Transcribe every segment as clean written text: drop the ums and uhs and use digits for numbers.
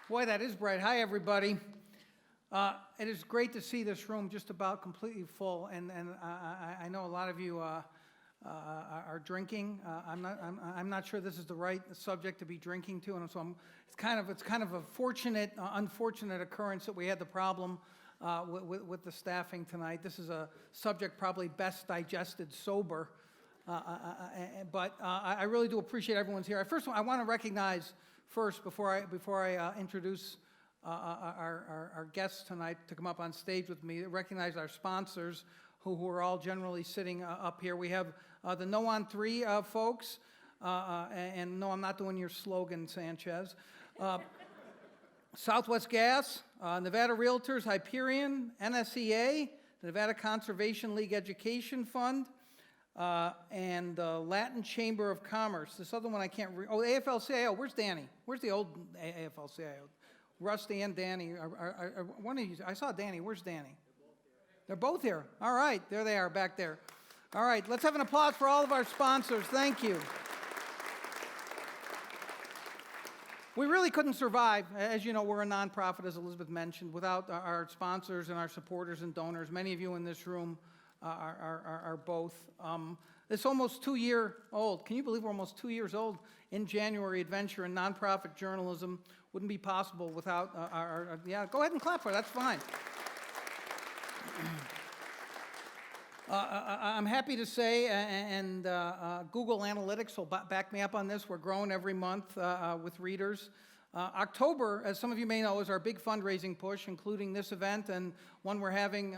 Boy, that is bright. Hi, everybody. It is great to see this room just about completely full, and I know a lot of you are drinking. I'm not sure this is the right subject to be drinking to, and so it's kind of a fortunate, unfortunate occurrence that we had the problem with the staffing tonight. This is a subject probably best digested sober, but I really do appreciate everyone's here. First of all, I want to recognize first before I introduce our guests tonight to come up on stage with me, recognize our sponsors who are all generally sitting up here. We have the No on 3 folks, and no, I'm not doing your slogan, Sanchez. Southwest Gas, Nevada Realtors, Hyperion, NSEA, the Nevada Conservation League Education Fund, and the Latin Chamber of Commerce. This other one I can't read. Oh, the AFL-CIO. Where's Danny? Where's the old AFL-CIO? Rusty and Danny. One of you. I saw Danny. Where's Danny? They're both here. All right. There they are back there. All right. Let's have an applause for all of our sponsors. Thank you. We really couldn't survive. As you know, we're a nonprofit, as Elizabeth mentioned, without our sponsors and our supporters and donors. Many of you in this room are both. It's almost 2 years old. Can you believe we're almost 2 years old in January adventure in nonprofit journalism? Wouldn't be possible without our yeah, go ahead and clap for it. That's fine. I'm happy to say, and Google Analytics will back me up on this, we're growing every month with readers. October, as some of you may know, is our big fundraising push, including this event and one we're having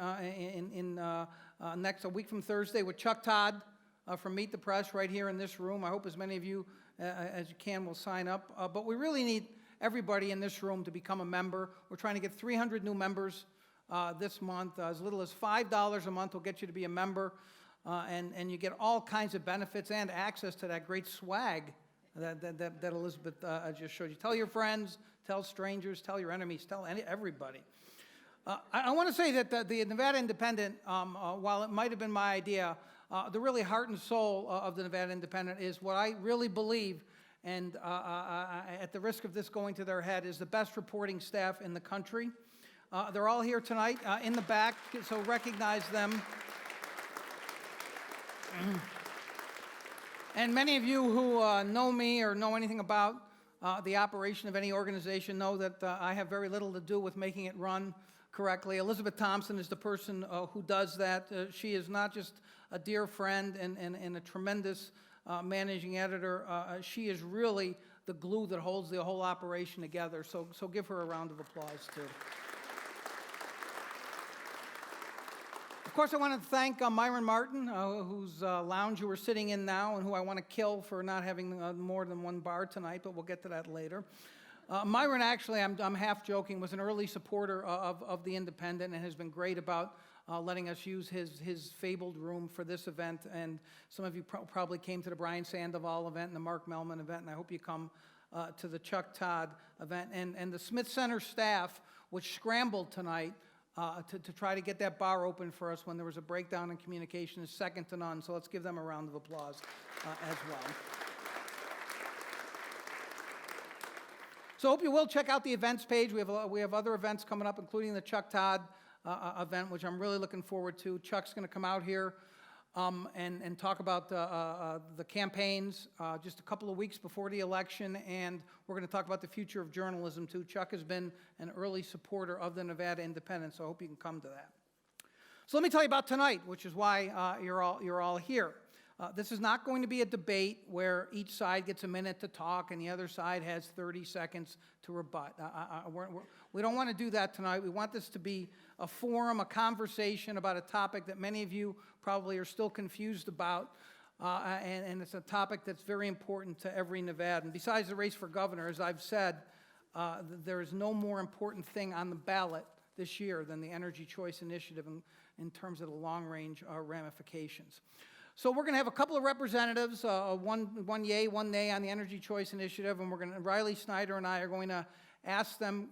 next a week from Thursday with Chuck Todd from Meet the Press right here in this room. I hope as many of you as you can will sign up. But we really need everybody in this room to become a member. We're trying to get 300 new members this month. As little as $5 a month will get you to be a member, and you get all kinds of benefits and access to that great swag that Elizabeth just showed you. Tell your friends, tell strangers, tell your enemies, tell everybody. I want to say that the Nevada Independent, while it might have been my idea, the really heart and soul of the Nevada Independent is what I really believe, and at the risk of this going to their head, is the best reporting staff in the country. They're all here tonight in the back, so recognize them. And many of you who know me or know anything about the operation of any organization know that I have very little to do with making it run correctly. Elizabeth Thompson is the person who does that. She is not just a dear friend and a tremendous managing editor. She is really the glue that holds the whole operation together. So give her a round of applause, too. Of course, I want to thank Myron Martin, whose lounge you were sitting in now, and who I want to kill for not having more than one bar tonight, but we'll get to that later. Myron, actually, I'm half joking, was an early supporter of the Independent and has been great about letting us use his fabled room for this event. And some of you probably came to the Brian Sandoval event and the Mark Mellman event, and I hope you come to the Chuck Todd event. And the Smith Center staff, which scrambled tonight to try to get that bar open for us when there was a breakdown in communication, is second to none. So let's give them a round of applause as well. So I hope you will check out the events page. We have other events coming up, including the Chuck Todd event, which I'm really looking forward to. Chuck's going to come out here and talk about the campaigns just a couple of weeks before the election, and we're going to talk about the future of journalism, too. Chuck has been an early supporter of the Nevada Independent, so I hope you can come to that. So let me tell you about tonight, which is why you're all here. This is not going to be a debate where each side gets a minute to talk and the other side has 30 seconds to rebut. We don't want to do that tonight. We want this to be a forum, a conversation about a topic that many of you probably are still confused about, and it's a topic that's very important to every Nevadan. Besides the race for governor, as I've said, there is no more important thing on the ballot this year than the Energy Choice Initiative in terms of the long-range ramifications. So we're going to have a couple of representatives, one yay, one nay on the Energy Choice Initiative, and Riley Snyder and I are going to ask them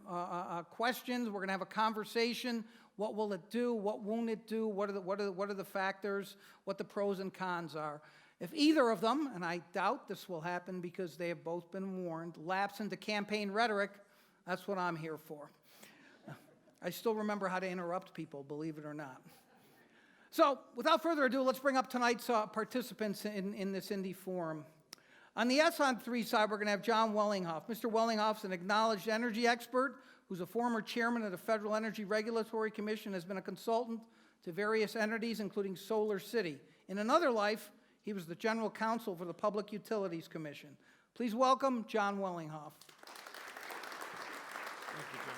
questions. We're going to have a conversation. What will it do? What won't it do? What are the factors? What the pros and cons are? If either of them, and I doubt this will happen because they have both been warned, lapse into campaign rhetoric, that's what I'm here for. I still remember how to interrupt people, believe it or not. So, without further ado, let's bring up tonight's participants in this Indy Forum. On the S-on-3 side, we're going to have Jon Wellinghoff. Mr. Wellinghoff's an acknowledged energy expert who's a former chairman of the Federal Energy Regulatory Commission, has been a consultant to various entities, including Solar City. In another life, he was the general counsel for the Public Utilities Commission. Please welcome Jon Wellinghoff. Thank you, John.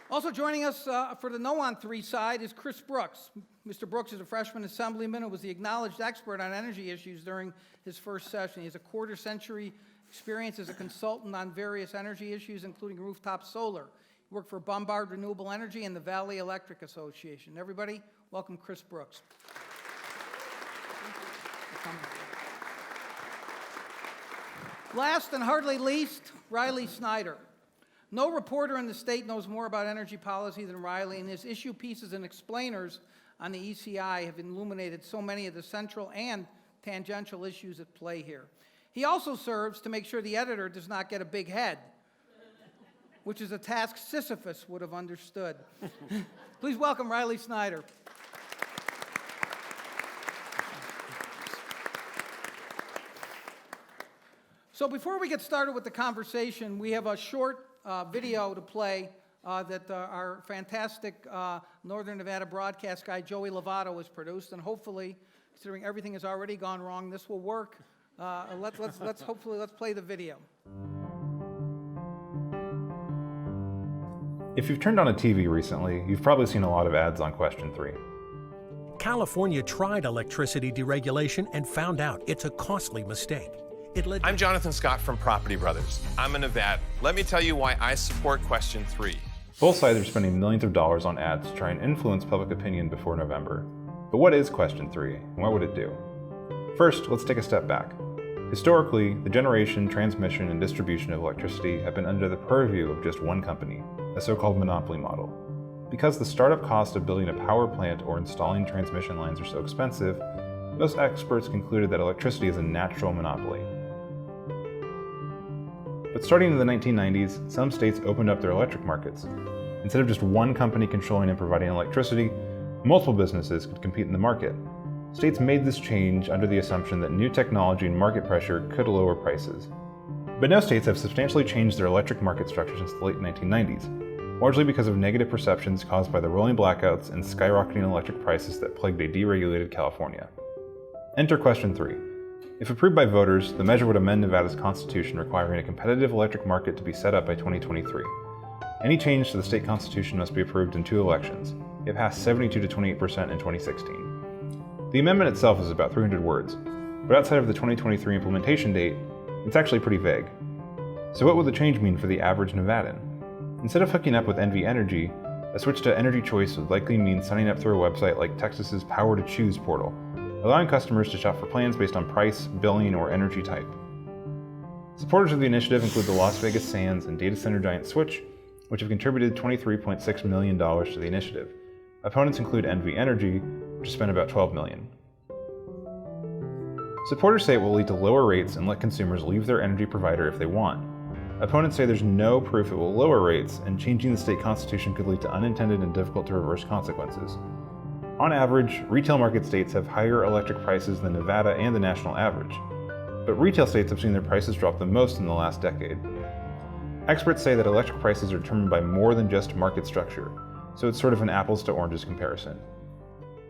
Also joining us for the no-on-3 side is Chris Brooks. Mr. Brooks is a freshman assemblyman who was the acknowledged expert on energy issues during his first session. He has a quarter-century experience as a consultant on various energy issues, including rooftop solar. He worked for Bombard Renewable Energy and the Valley Electric Association. Everybody, welcome Chris Brooks. Last and hardly least, Riley Snyder. No reporter in the state knows more about energy policy than Riley, and his issue pieces and explainers on the ECI have illuminated so many of the central and tangential issues at play here. He also serves to make sure the editor does not get a big head, which is a task Sisyphus would have understood. Please welcome Riley Snyder. So before we get started with the conversation, we have a short video to play that our fantastic Northern Nevada broadcast guy, Joey Lovato, has produced, and hopefully, considering everything has already gone wrong, this will work. Let's play the video. If you've turned on a TV recently, you've probably seen a lot of ads on Question 3. California tried electricity deregulation and found out it's a costly mistake. I'm Jonathan Scott from Property Brothers. I'm a Nevadan. Let me tell you why I support Question 3. Both sides are spending millions of dollars on ads to try and influence public opinion before November. But what is Question 3, and what would it do? First, let's take a step back. Historically, the generation, transmission, and distribution of electricity have been under the purview of just one company, a so-called monopoly model. Because the startup cost of building a power plant or installing transmission lines are so expensive, most experts concluded that electricity is a natural monopoly. But starting in the 1990s, some states opened up their electric markets. Instead of just one company controlling and providing electricity, multiple businesses could compete in the market. States made this change under the assumption that new technology and market pressure could lower prices. But no states have substantially changed their electric market structure since the late 1990s, largely because of negative perceptions caused by the rolling blackouts and skyrocketing electric prices that plagued a deregulated California. Enter Question 3. If approved by voters, the measure would amend Nevada's constitution requiring a competitive electric market to be set up by 2023. Any change to the state constitution must be approved in 2 elections. It passed 72 to 28% in 2016. The amendment itself is about 300 words, but outside of the 2023 implementation date, it's actually pretty vague. So what would the change mean for the average Nevadan? Instead of hooking up with NV Energy, a switch to Energy Choice would likely mean signing up through a website like Texas's Power to Choose portal, allowing customers to shop for plans based on price, billing, or energy type. Supporters of the initiative include the Las Vegas Sands and data center giant Switch, which have contributed $23.6 million to the initiative. Opponents include NV Energy, which has spent about $12 million. Supporters say it will lead to lower rates and let consumers leave their energy provider if they want. Opponents say there's no proof it will lower rates, and changing the state constitution could lead to unintended and difficult to reverse consequences. On average, retail market states have higher electric prices than Nevada and the national average, but retail states have seen their prices drop the most in the last decade. Experts say that electric prices are determined by more than just market structure, so it's sort of an apples to oranges comparison.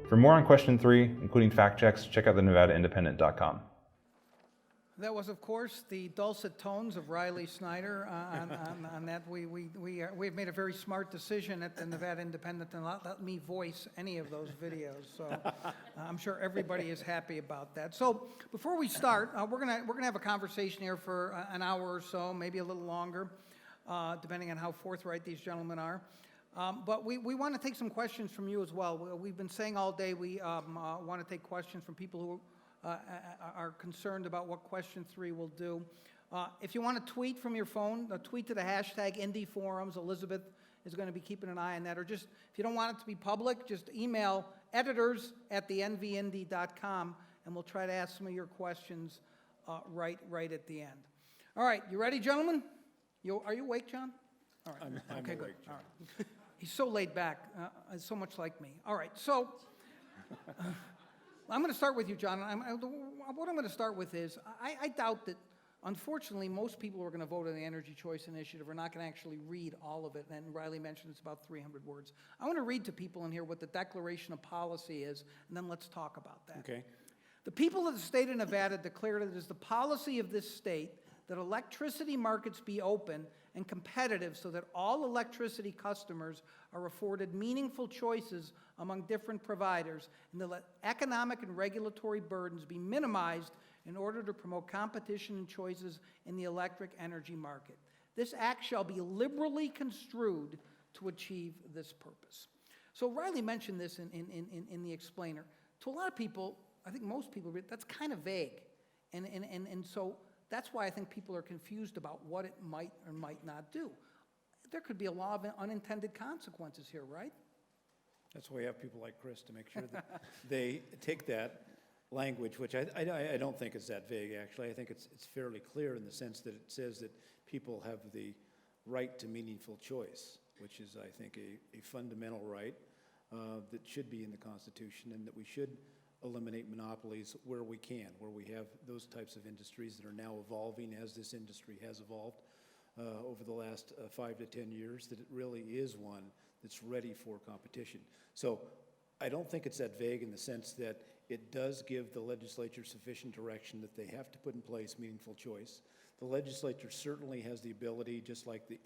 For more on Question 3, including fact checks, check out the NevadaIndependent.com. That was, of course, the dulcet tones of Riley Snyder on that. We've made a very smart decision at the Nevada Independent to not let me voice any of those videos. So I'm sure everybody is happy about that. So before we start, we're gonna have a conversation here for an hour or so, maybe a little longer, depending on how forthright these gentlemen are. But we want to take some questions from you as well. We've been saying all day we want to take questions from people who are concerned about what Question 3 will do. If you want to tweet from your phone, tweet to the hashtag IndyForums. Elizabeth is going to be keeping an eye on that. Or just, if you don't want it to be public, just email editors@thenvindy.com, and we'll try to ask some of your questions right at the end. All right, you ready, gentlemen? Are you awake, John? All right. I'm okay, awake, good. All right. He's so laid back, so much like me. All right, so I'm going to start with you, John. What I'm going to start with is I doubt that, unfortunately, most people who are going to vote on the Energy Choice Initiative are not going to actually read all of it, and Riley mentioned it's about 300 words. I want to read to people in here what the Declaration of Policy is, and then let's talk about that. Okay. The people of the state of Nevada declared it is the policy of this state that electricity markets be open and competitive so that all electricity customers are afforded meaningful choices among different providers, and that let economic and regulatory burdens be minimized in order to promote competition and choices in the electric energy market. This act shall be liberally construed to achieve this purpose. So Riley mentioned this in the explainer. To a lot of people, I think most people, that's kind of vague. And so that's why I think people are confused about what it might or might not do. There could be a law of unintended consequences here, right? That's why we have people like Chris to make sure that they take that language, which I don't think is that vague, actually. I think it's fairly clear in the sense that it says that people have the right to meaningful choice, which is, I think, a fundamental right that should be in the Constitution, and that we should eliminate monopolies where we can, where we have those types of industries that are now evolving as this industry has evolved over the last 5 to 10 years, that it really is one that's ready for competition. So I don't think it's that vague in the sense that it does give the legislature sufficient direction that they have to put in place meaningful choice. The legislature certainly has the ability, just like the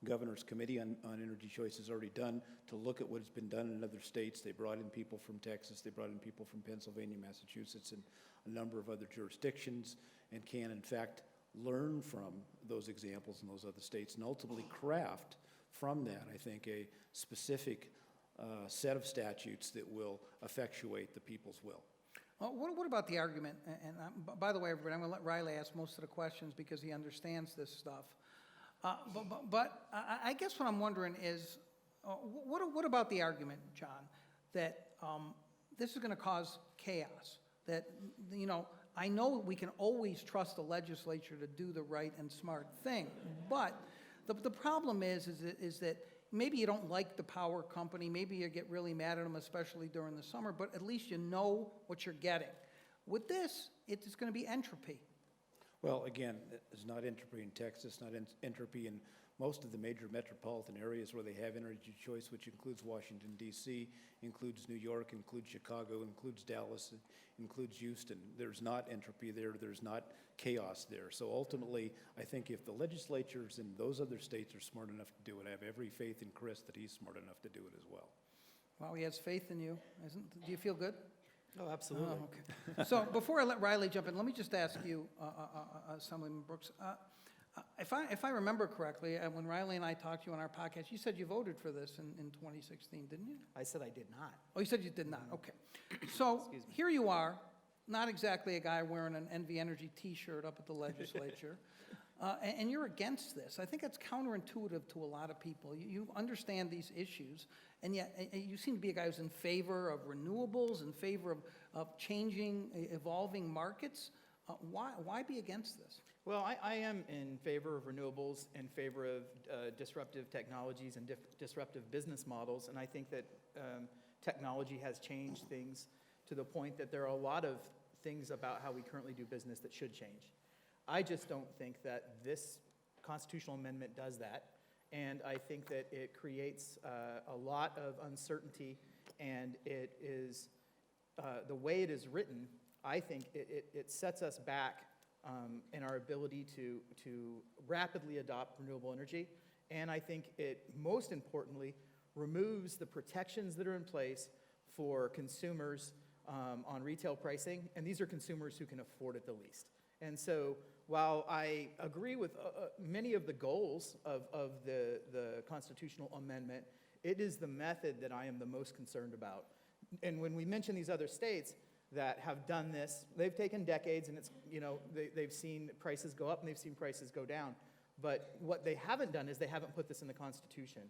Governor's Committee on Energy Choice has already done, to look at what has been done in other states. They brought in people from Texas, they brought in people from Pennsylvania, Massachusetts, and a number of other jurisdictions, and can, in fact, learn from those examples in those other states and ultimately craft from that, I think, a specific set of statutes that will effectuate the people's will. Well, what about the argument, and by the way, everybody, I'm going to let Riley ask most of the questions because he understands this stuff. But I guess what I'm wondering is, what about the argument, John, that this is going to cause chaos? That, you know, I know we can always trust the legislature to do the right and smart thing, but the problem is that maybe you don't like the power company, maybe you get really mad at them, especially during the summer, but at least you know what you're getting. With this, it's going to be entropy. Well, again, it's not entropy in Texas, not entropy in most of the major metropolitan areas where they have energy choice, which includes Washington, D.C., includes New York, includes Chicago, includes Dallas, includes Houston. There's not entropy there. There's not chaos there. So ultimately, I think if the legislatures in those other states are smart enough to do it, I have every faith in Chris that he's smart enough to do it as well. Well, he has faith in you. Do you feel good? Oh, absolutely. Oh, okay. So before I let Riley jump in, let me just ask you, Assemblyman Brooks, if I remember correctly, when Riley and I talked to you on our podcast, you said you voted for this in 2016, didn't you? I said I did not. Oh, you said you did not, okay. So here you are, not exactly a guy wearing an NV Energy t-shirt up at the legislature, and you're against this. I think that's counterintuitive to a lot of people. You understand these issues, and yet you seem to be a guy who's in favor of renewables, in favor of changing, evolving markets. Why be against this? Well, I am in favor of renewables, in favor of disruptive technologies and disruptive business models, and I think that technology has changed things to the point that there are a lot of things about how we currently do business that should change. I just don't think that this constitutional amendment does that, and I think that it creates a lot of uncertainty, and it is, the way it is written, I think it sets us back in our ability to rapidly adopt renewable energy, and I think it, most importantly, removes the protections that are in place for consumers on retail pricing, and these are consumers who can afford it the least. And so while I agree with many of the goals of the constitutional amendment, it is the method that I am the most concerned about. And when we mention these other states that have done this, they've taken decades, and it's, you know, they've seen prices go up and they've seen prices go down. But what they haven't done is they haven't put this in the Constitution.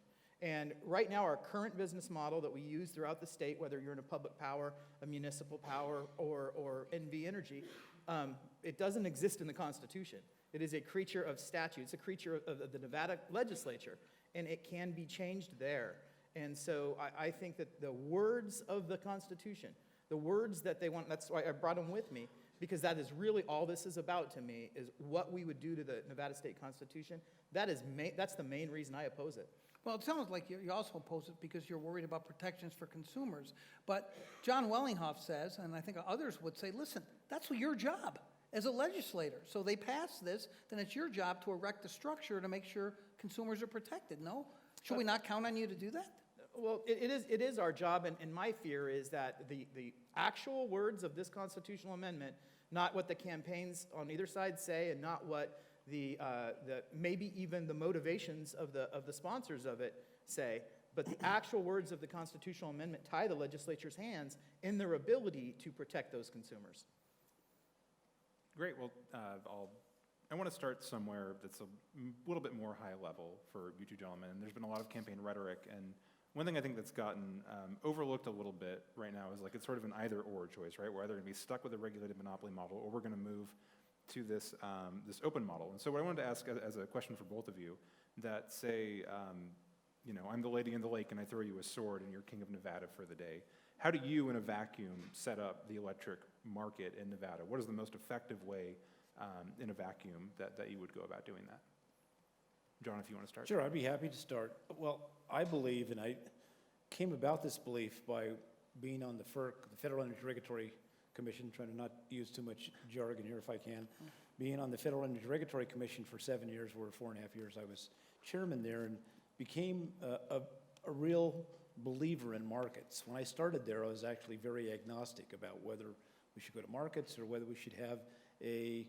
And right now, our current business model that we use throughout the state, whether you're in a public power, a municipal power, or NV Energy, it doesn't exist in the Constitution. It is a creature of statute. It's a creature of the Nevada legislature, and it can be changed there. And so I think that the words of the Constitution, the words that they want, that's why I brought them with me, because that is really all this is about to me, is what we would do to the Nevada State Constitution. That's the main reason I oppose it. Well, it sounds like you also oppose it because you're worried about protections for consumers. But John Wellinghoff says, and I think others would say, listen, that's your job as a legislator. So they pass this, then it's your job to erect the structure to make sure consumers are protected, no? Should we not count on you to do that? Well, it is our job, and my fear is that the actual words of this constitutional amendment, not what the campaigns on either side say, and not what the maybe even the motivations of the sponsors of it say, but the actual words of the constitutional amendment tie the legislature's hands in their ability to protect those consumers. Great. Well, I want to start somewhere that's a little bit more high level for you two gentlemen. There's been a lot of campaign rhetoric, and one thing I think that's gotten overlooked a little bit right now is like it's sort of an either-or choice, right? We're either going to be stuck with a regulated monopoly model, or we're going to move to this this open model. And so what I wanted to ask as a question for both of you, that say, you know, I'm the lady in the lake and I throw you a sword and you're king of Nevada for the day. How do you, in a vacuum, set up the electric market in Nevada? What is the most effective way in a vacuum that you would go about doing that? John, if you want to start. Sure, I'd be happy to start. Well, I believe, and I came about this belief by being on the FERC, the Federal Energy Regulatory Commission, trying to not use too much jargon here if I can. Being on the Federal Energy Regulatory Commission for 7 years, or 4.5 years, I was chairman there, and became a real believer in markets. When I started there, I was actually very agnostic about whether we should go to markets or whether we should have a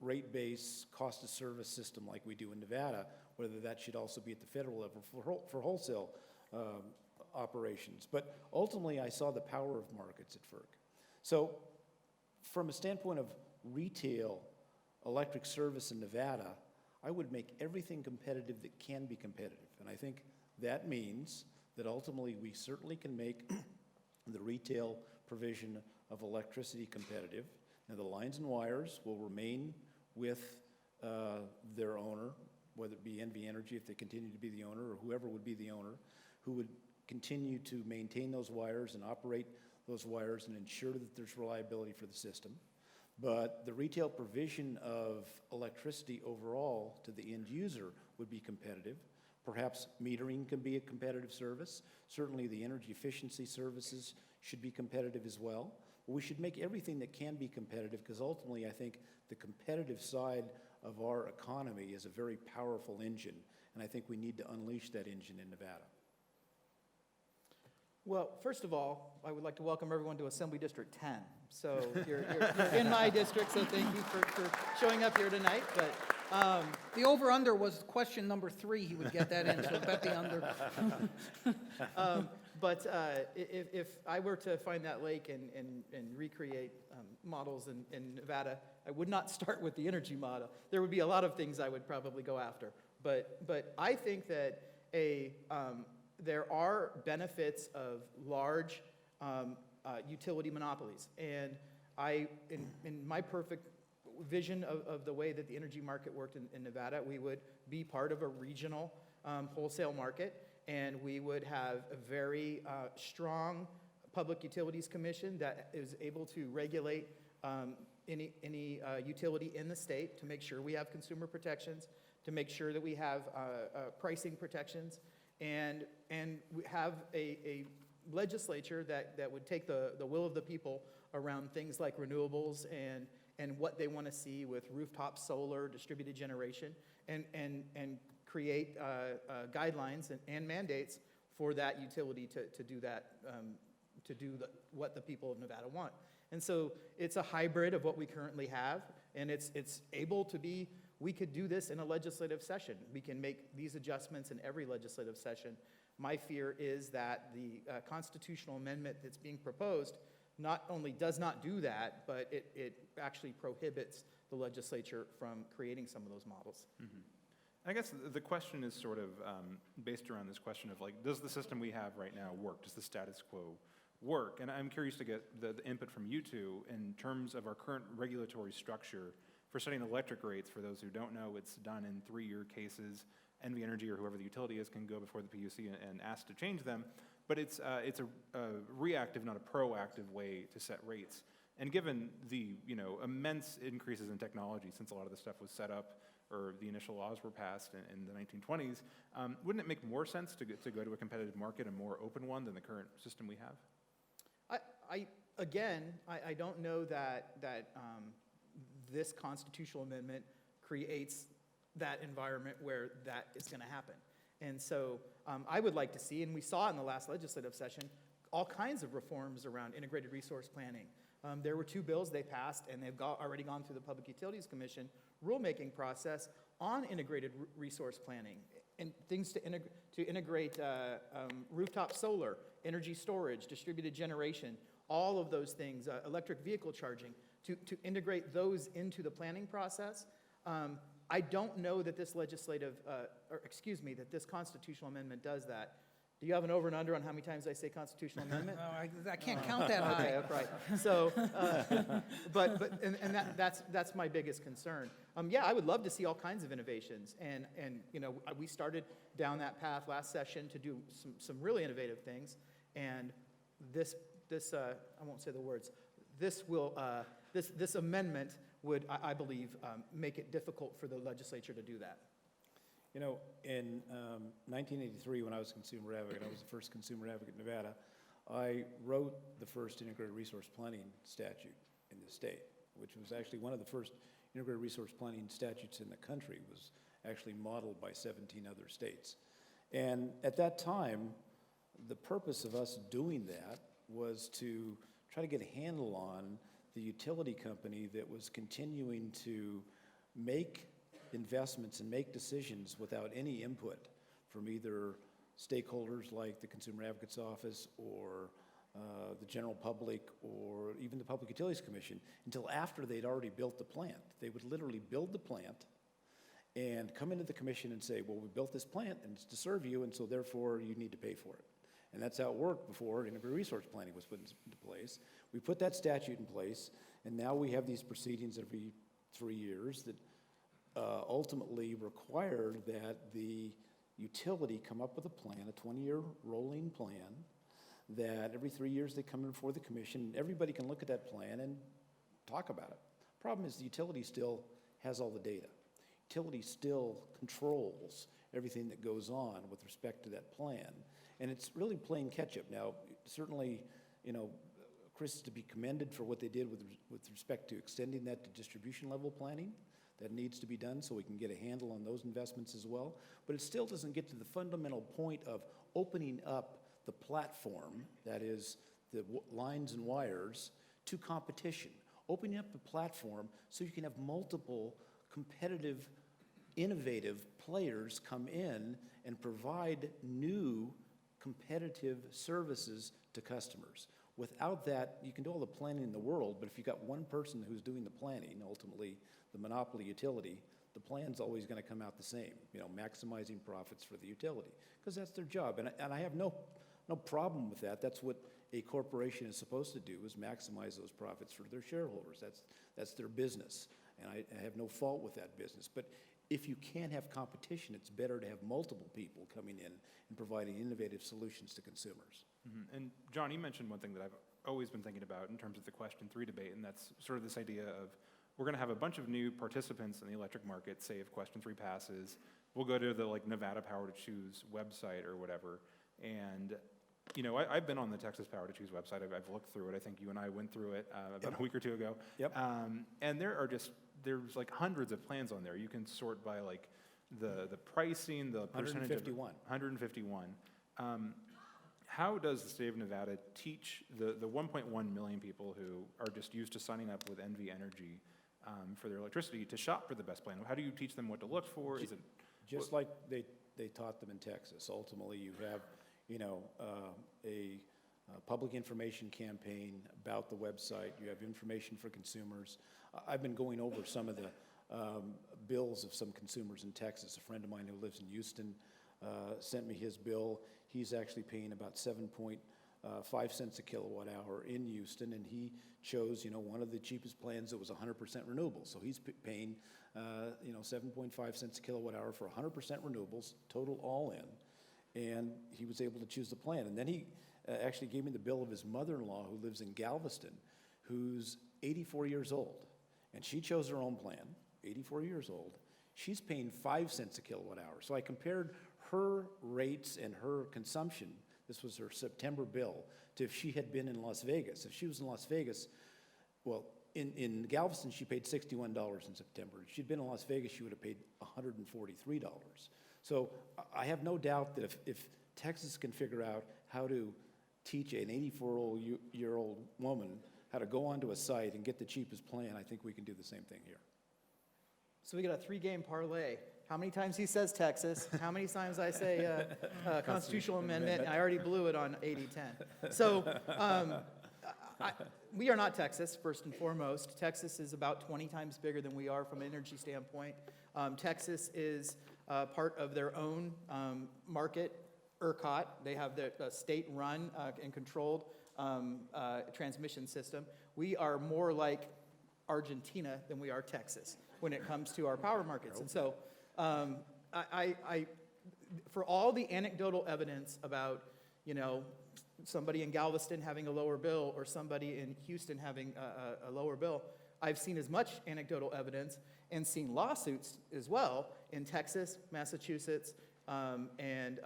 rate-based cost of service system like we do in Nevada, whether that should also be at the federal level for wholesale operations. But ultimately, I saw the power of markets at FERC. So from a standpoint of retail electric service in Nevada, I would make everything competitive that can be competitive. And I think that means that ultimately we certainly can make the retail provision of electricity competitive. Now, the lines and wires will remain with their owner, whether it be NV Energy if they continue to be the owner, or whoever would be the owner, who would continue to maintain those wires and operate those wires and ensure that there's reliability for the system. But the retail provision of electricity overall to the end user would be competitive. Perhaps metering can be a competitive service. Certainly the energy efficiency services should be competitive as well. We should make everything that can be competitive, because ultimately I think the competitive side of our economy is a very powerful engine, and I think we need to unleash that engine in Nevada. Well, first of all, I would like to welcome everyone to Assembly District 10. So you're in my district, so thank you for showing up here tonight. But The over-under was question number 3, he would get that in, so bet the under. But if I were to find that lake and recreate models in Nevada, I would not start with the energy model. There would be a lot of things I would probably go after. But I think that there are benefits of large utility monopolies. And in my perfect vision of the way that the energy market worked in Nevada, we would be part of a regional wholesale market, and we would have a very strong Public Utilities Commission that is able to regulate any utility in the state to make sure we have consumer protections, to make sure that we have pricing protections, and we have a legislature that would take the will of the people around things like renewables and what they want to see with rooftop solar, distributed generation, and create guidelines and mandates for that utility to do that, what the people of Nevada want. And so it's a hybrid of what we currently have, and it's able to be, we could do this in a legislative session. We can make these adjustments in every legislative session. My fear is that the constitutional amendment that's being proposed not only does not do that, but it actually prohibits the legislature from creating some of those models. Mm-hmm. I guess the question is sort of based around this question of like, does the system we have right now work? Does the status quo work? And I'm curious to get the input from you two in terms of our current regulatory structure for setting electric rates. For those who don't know, it's done in 3-year cases. NV Energy or whoever the utility is can go before the PUC and ask to change them. But it's a reactive, not a proactive way to set rates. And given the immense increases in technology since a lot of the stuff was set up or the initial laws were passed in the 1920s, wouldn't it make more sense to go to a competitive market, a more open one than the current system we have? I don't know that this constitutional amendment creates that environment where that is going to happen. And so I would like to see, and we saw in the last legislative session, all kinds of reforms around integrated resource planning. There were 2 bills they passed, and they've already gone through the Public Utilities Commission rulemaking process on integrated resource planning and things to integrate rooftop solar, energy storage, distributed generation, all of those things, electric vehicle charging, to integrate those into the planning process. I don't know that this that this constitutional amendment does that. Do you have an over and under on how many times I say constitutional amendment? No, I can't count that high. Okay, right. So, that's my biggest concern. Yeah, I would love to see all kinds of innovations, and we started down that path last session to do some really innovative things, and this I won't say the words. This amendment would, I believe, make it difficult for the legislature to do that. In 1983, when I was consumer advocate, I was the first consumer advocate in Nevada, I wrote the first integrated resource planning statute in the state, which was actually one of the first integrated resource planning statutes in the country. It was actually modeled by 17 other states. And at that time, the purpose of us doing that was to try to get a handle on the utility company that was continuing to make investments and make decisions without any input from either stakeholders like the Consumer Advocate's Office or the general public or even the Public Utilities Commission until after they'd already built the plant. They would literally build the plant and come into the commission and say, well, we built this plant and it's to serve you, and so therefore you need to pay for it. And that's how it worked before integrated resource planning was put into place. We put that statute in place, and now we have these proceedings every 3 years that ultimately require that the utility come up with a plan, a 20-year rolling plan, that every 3 years they come in before the commission, and everybody can look at that plan and talk about it. Problem is the utility still has all the data. Utility still controls everything that goes on with respect to that plan. And it's really playing catch-up. Now, certainly, Chris is to be commended for what they did with respect to extending that to distribution level planning. That needs to be done so we can get a handle on those investments as well. But it still doesn't get to the fundamental point of opening up the platform, that is the lines and wires, to competition. Opening up the platform so you can have multiple competitive, innovative players come in and provide new competitive services to customers. Without that, you can do all the planning in the world, but if you've got one person who's doing the planning, ultimately the monopoly utility, the plan's always going to come out the same, maximizing profits for the utility, because that's their job. And I have no problem with that. That's what a corporation is supposed to do, is maximize those profits for their shareholders. That's their business, and I have no fault with that business. But if you can't have competition, it's better to have multiple people coming in and providing innovative solutions to consumers. Mm-hmm. And John, you mentioned one thing that I've always been thinking about in terms of the question 3 debate, and that's sort of this idea of we're going to have a bunch of new participants in the electric market, say if question 3 passes, we'll go to the Nevada Power to Choose website or whatever, and I've been on the Texas Power to Choose website. I've looked through it. I think you and I went through it about a week or 2 ago. Yep. And there's hundreds of plans on there. You can sort by the pricing, the percentage. 151. How does the state of Nevada teach the 1.1 million people who are just used to signing up with NV Energy for their electricity to shop for the best plan? How do you teach them what to look for? Is it just like they taught them in Texas? Ultimately, you have a public information campaign about the website. You have information for consumers. I've been going over some of the bills of some consumers in Texas. A friend of mine who lives in Houston sent me his bill. He's actually paying about 7.5 cents a kilowatt hour in Houston, and he chose, one of the cheapest plans that was 100% renewable. So he's paying, 7.5 cents a kilowatt hour for 100% renewables, total all in, and he was able to choose the plan. And then he actually gave me the bill of his mother-in-law who lives in Galveston, who's 84 years old, and she chose her own plan, 84 years old. She's paying 5 cents a kilowatt hour. So I compared her rates and her consumption, this was her September bill, to if she had been in Las Vegas. If she was in Las Vegas, well, in Galveston, she paid $61 in September. If she'd been in Las Vegas, she would have paid $143. So I have no doubt that if Texas can figure out how to teach an 84-year-old woman how to go onto a site and get the cheapest plan, I think we can do the same thing here. So we got a 3-game parlay. How many times he says Texas, how many times I say constitutional amendment, I already blew it on 80-10. So we are not Texas, first and foremost. Texas is about 20 times bigger than we are from an energy standpoint. Texas is part of their own market, ERCOT. They have the state-run and controlled transmission system. We are more like Argentina than we are Texas when it comes to our power markets. And so for all the anecdotal evidence about, somebody in Galveston having a lower bill or somebody in Houston having a lower bill, I've seen as much anecdotal evidence and seen lawsuits as well in Texas, Massachusetts, and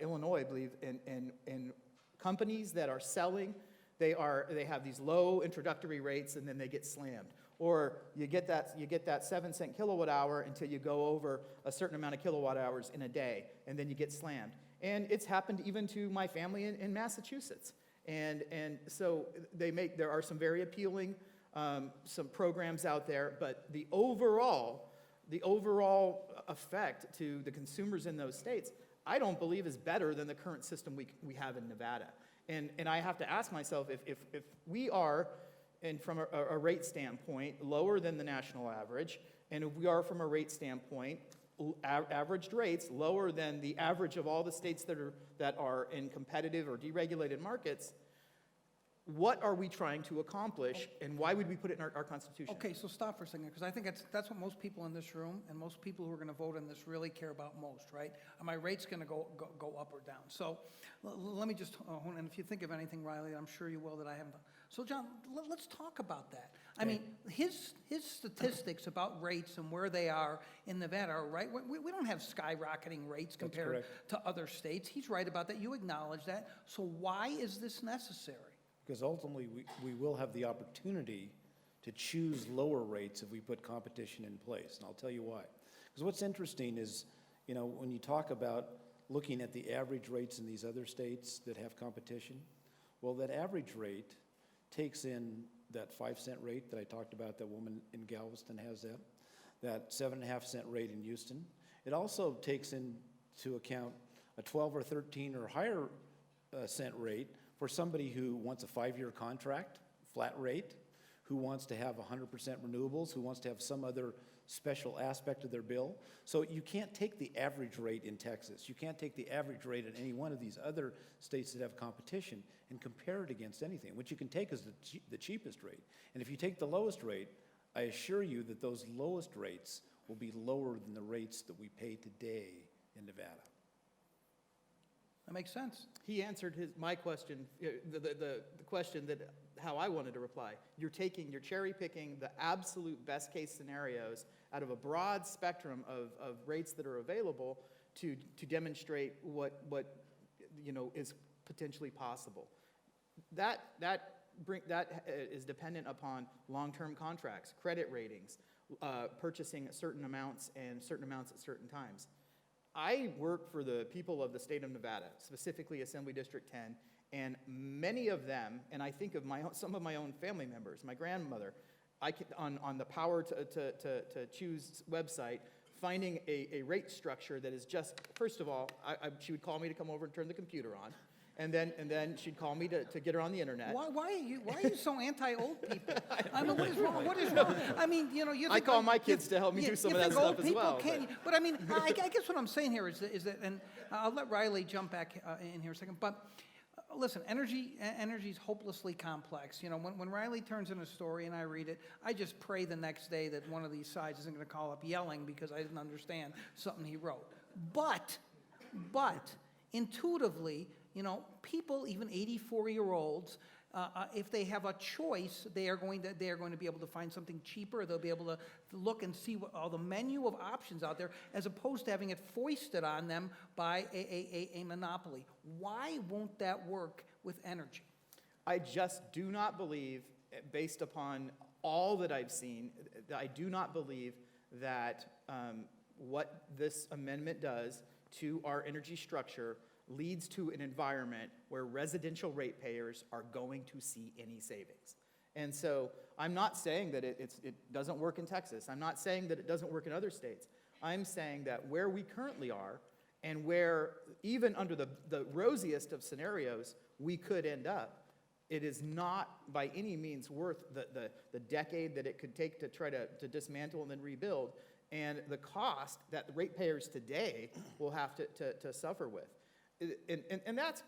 Illinois, I believe, and companies that are selling, they have these low introductory rates and then they get slammed. Or you get that 7 cent kilowatt hour until you go over a certain amount of kilowatt hours in a day, and then you get slammed. And it's happened even to my family in Massachusetts. And so there are some very appealing some programs out there, but the overall effect to the consumers in those states, I don't believe is better than the current system we have in Nevada. And I have to ask myself, if we are, and from a rate standpoint, lower than the national average, and if we are from a rate standpoint, averaged rates lower than the average of all the states that are in competitive or deregulated markets, what are we trying to accomplish, and why would we put it in our Constitution? Okay, so stop for a second, because I think that's what most people in this room and most people who are going to vote on this really care about most, right? Are my rates going to go up or down? So let me just, and if you think of anything, Riley, I'm sure you will that I haven't done. So John, let's talk about that. I mean, his statistics about rates and where they are in Nevada are right. We don't have skyrocketing rates compared to other states. He's right about that. You acknowledge that. So why is this necessary? Because ultimately, we will have the opportunity to choose lower rates if we put competition in place, and I'll tell you why. Because what's interesting is, when you talk about looking at the average rates in these other states that have competition, well, that average rate takes in that 5 cent rate that I talked about, that woman in Galveston has that 7.5 cent rate in Houston. It also takes into account a 12 or 13 or higher cent rate for somebody who wants a 5-year contract, flat rate, who wants to have 100% renewables, who wants to have some other special aspect of their bill. So you can't take the average rate in Texas. You can't take the average rate in any one of these other states that have competition and compare it against anything. What you can take is the cheapest rate. And if you take the lowest rate, I assure you that those lowest rates will be lower than the rates that we pay today in Nevada. That makes sense. He answered my question, the question that how I wanted to reply. You're cherry picking the absolute best case scenarios out of a broad spectrum of rates that are available to demonstrate what is potentially possible. That is dependent upon long-term contracts, credit ratings, purchasing at certain amounts and certain amounts at certain times. I work for the people of the state of Nevada, specifically Assembly District 10, and many of them, and I think of some of my own family members, my grandmother, on the Power to Choose website, finding a rate structure that is just, first of all, she would call me to come over and turn the computer on, And then she'd call me to get her on the internet. Why are you so anti-old people? I mean, what is wrong? What is wrong? I mean, you know, you think I call my kids to help me do some of that stuff as well. But I mean, I guess what I'm saying here is that, and I'll let Riley jump back in here a second, but listen, energy is hopelessly complex. You know, when Riley turns in a story and I read it, I just pray the next day that one of these sides isn't going to call up yelling because I didn't understand something he wrote. But intuitively, you know, people, even 84-year-olds, if they have a choice, they are going to be able to find something cheaper. They'll be able to look and see all the menu of options out there, as opposed to having it foisted on them by a monopoly. Why won't that work with energy? I just do not believe, based upon all that I've seen, I do not believe that what this amendment does to our energy structure leads to an environment where residential ratepayers are going to see any savings. And so I'm not saying that it doesn't work in Texas. I'm not saying that it doesn't work in other states. I'm saying that where we currently are, and where even under the rosiest of scenarios we could end up, it is not by any means worth the decade that it could take to try to dismantle and then rebuild, and the cost that the ratepayers today will have to suffer with. And that's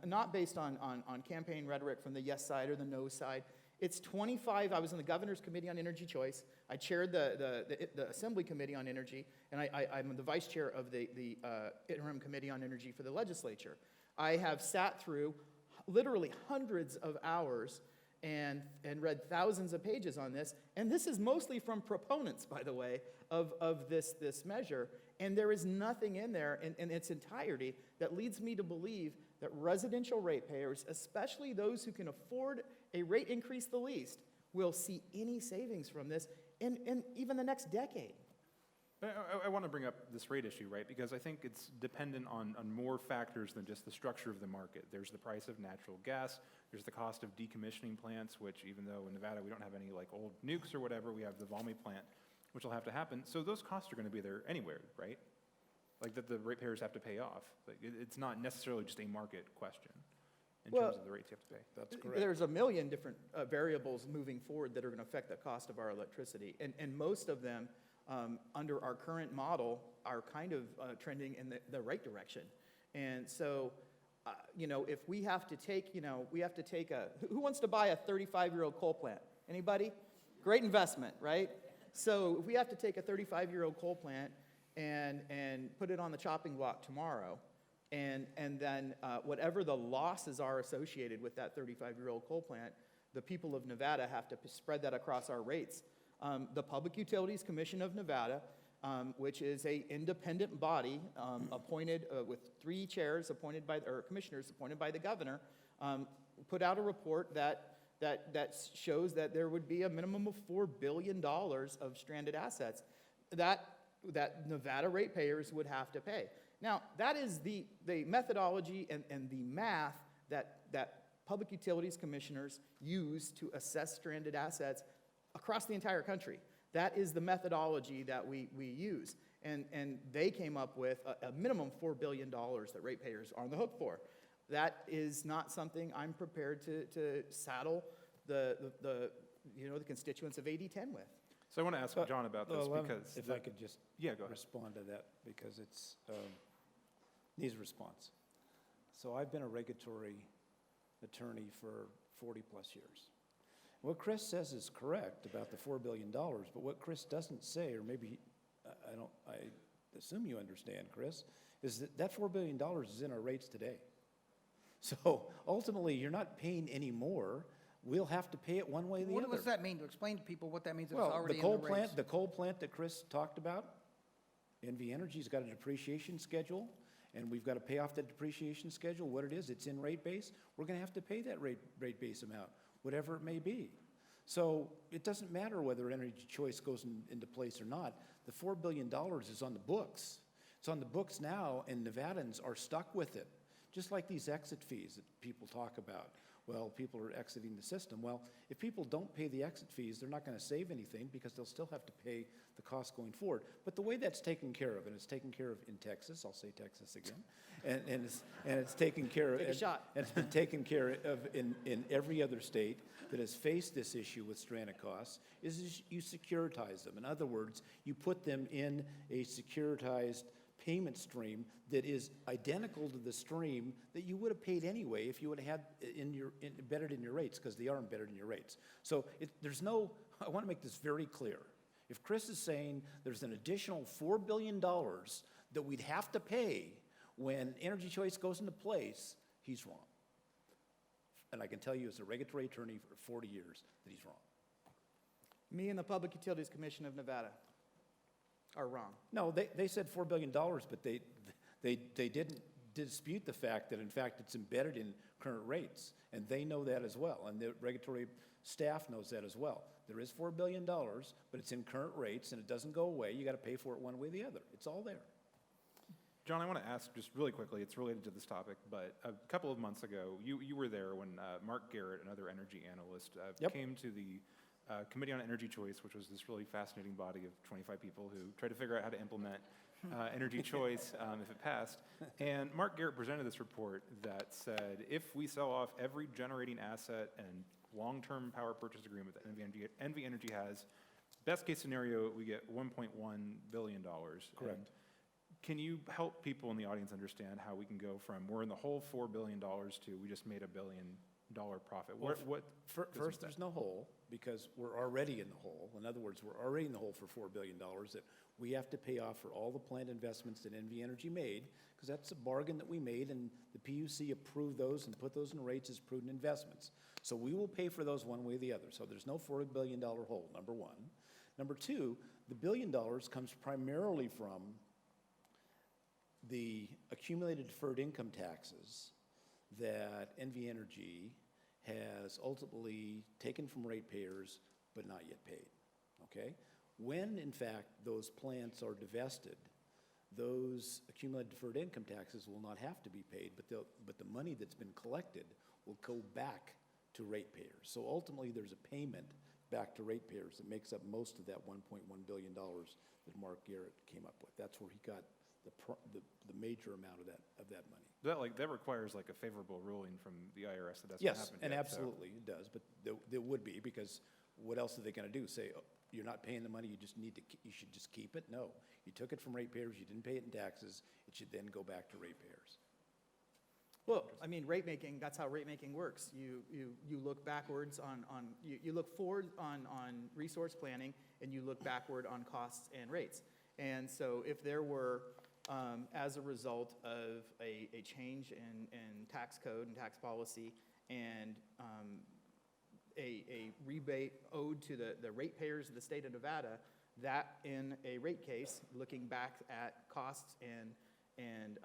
not based on campaign rhetoric from the yes side or the no side. It's 25, I was in the Governor's Committee on Energy Choice. I chaired the Assembly Committee on Energy, and I'm the vice chair of the Interim Committee on Energy for the legislature. I have sat through literally hundreds of hours and read thousands of pages on this, and this is mostly from proponents, by the way, of this measure. And there is nothing in there in its entirety that leads me to believe that residential ratepayers, especially those who can afford a rate increase the least, will see any savings from this in even the next decade. I want to bring up this rate issue, right? Because I think it's dependent on more factors than just the structure of the market. There's the price of natural gas. There's the cost of decommissioning plants, which even though in Nevada we don't have any like old nukes or whatever, we have the Valmy plant, which will have to happen. So those costs are going to be there anywhere, right? Like that the ratepayers have to pay off. Like it's not necessarily just a market question in terms of the rates you have to pay. That's correct. There's a million different variables moving forward that are going to affect the cost of our electricity. And most of them, under our current model, are kind of trending in the right direction. And so, you know, if we have to take, who wants to buy a 35-year-old coal plant? Anybody? Great investment, right? So if we have to take a 35-year-old coal plant and put it on the chopping block tomorrow, and then whatever the losses are associated with that 35-year-old coal plant, the people of Nevada have to spread that across our rates. The Public Utilities Commission of Nevada, which is an independent body appointed with 3 chairs appointed by, or commissioners appointed by the governor, put out a report that shows that there would be a minimum of $4 billion of stranded assets that Nevada ratepayers would have to pay. Now, that is the methodology and the math that public utilities commissioners use to assess stranded assets across the entire country. That is the methodology that we use. And they came up with a minimum $4 billion that ratepayers are on the hook for. That is not something I'm prepared to saddle the constituents of AD 10 with. So I want to ask John about this because... If I could just go ahead. respond to that, because it's needs a response. So I've been a regulatory attorney for 40-plus years. What Chris says is correct about the $4 billion, but what Chris doesn't say, or maybe I assume you understand, Chris, is that $4 billion is in our rates today. So ultimately, you're not paying any more. We'll have to pay it one way or the other. What does that mean? To explain to people what that means, it's Well, already the coal in the rates. the coal plant that Chris talked about, NV Energy's got a depreciation schedule, and we've got to pay off that depreciation schedule. What it is, it's in rate base. We're going to have to pay that rate base amount, whatever it may be. So it doesn't matter whether energy choice goes into place or not. The $4 billion is on the books. It's on the books now, and Nevadans are stuck with it, just like these exit fees that people talk about. well, people are exiting the system. Well, if people don't pay the exit fees, they're not going to save anything because they'll still have to pay the cost going forward. But the way that's taken care of, and it's taken care of in Texas, I'll say Texas again, and it's taken care of. Take a shot. And it's been taken care of in every other state that has faced this issue with stranded costs, is you securitize them. In other words, you put them in a securitized payment stream that is identical to the stream that you would have paid anyway if you would have had embedded in your rates, because they are embedded in your rates. So there's no, I want to make this very clear. If Chris is saying there's an additional $4 billion that we'd have to pay when Energy Choice goes into place, he's wrong. And I can tell you as a regulatory attorney for 40 years that he's wrong. Me and the Public Utilities Commission of Nevada are wrong. No, they said $4 billion, but they didn't dispute the fact that, in fact, it's embedded in current rates, and they know that as well, and the regulatory staff knows that as well. There is $4 billion, but it's in current rates, and it doesn't go away. You got to pay for it one way or the other. It's all there. John, I want to ask just really quickly, it's related to this topic, but a couple of months ago, you were there when Mark Garrett, another energy analyst, came to the Committee on Energy Choice, which was this really fascinating body of 25 people who tried to figure out how to implement Energy Choice if it passed. And Mark Garrett presented this report that said, if we sell off every generating asset and long-term power purchase agreement that NV Energy has, best case scenario, we get $1.1 billion. Correct. And can you help people in the audience understand how we can go from we're in the hole $4 billion to we just made $1 billion profit? Well, first, there's no hole because we're already in the hole. In other words, we're already in the hole for $4 billion that we have to pay off for all the planned investments that NV Energy made, because that's a bargain that we made, and the PUC approved those and put those in rates as prudent investments. So we will pay for those one way or the other. So there's no $4 billion hole, number one. Number two, the $1 billion comes primarily from the accumulated deferred income taxes that NV Energy has ultimately taken from ratepayers but not yet paid, okay? When, in fact, those plants are divested, those accumulated deferred income taxes will not have to be paid, but the money that's been collected will go back to ratepayers. So ultimately, there's a payment back to ratepayers that makes up most of that $1.1 billion that Mark Garrett came up with. That's where he got the major amount of that money. That requires like a favorable ruling from the IRS that that's Yes, happened and yet, absolutely it does, but there would be, because what else are they going to do? Say, oh, you're not paying the money, you should just keep it? No, you took it from ratepayers, you didn't pay it in taxes, it should then go back to ratepayers. Well, I mean, rate making, that's how rate making works. You look backwards you look forward on resource planning, and you look backward on costs and rates. And so if there were, as a result of a change in tax code and tax policy and a rebate owed to the ratepayers of the state of Nevada, that in a rate case, looking back at costs and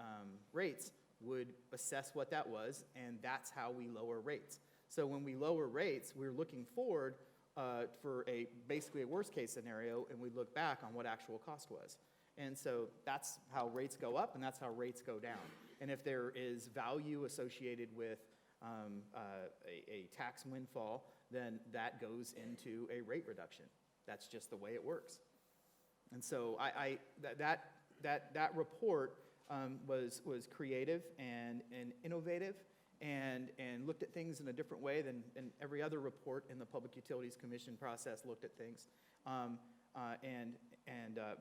rates, would assess what that was, and that's how we lower rates. So when we lower rates, we're looking forward for basically a worst case scenario, and we look back on what actual cost was. And so that's how rates go up, and that's how rates go down. And if there is value associated with a tax windfall, then that goes into a rate reduction. That's just the way it works. And so that report was creative and innovative and looked at things in a different way than every other report in the Public Utilities Commission process looked at things.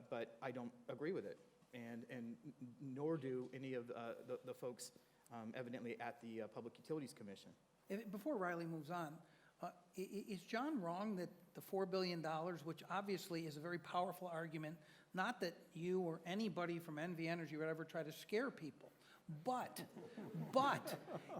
But I don't agree with it, and nor do any of the folks evidently at the Public Utilities Commission. Before Riley moves on, is John wrong that the $4 billion, which obviously is a very powerful argument, not that you or anybody from NV Energy would ever try to scare people, but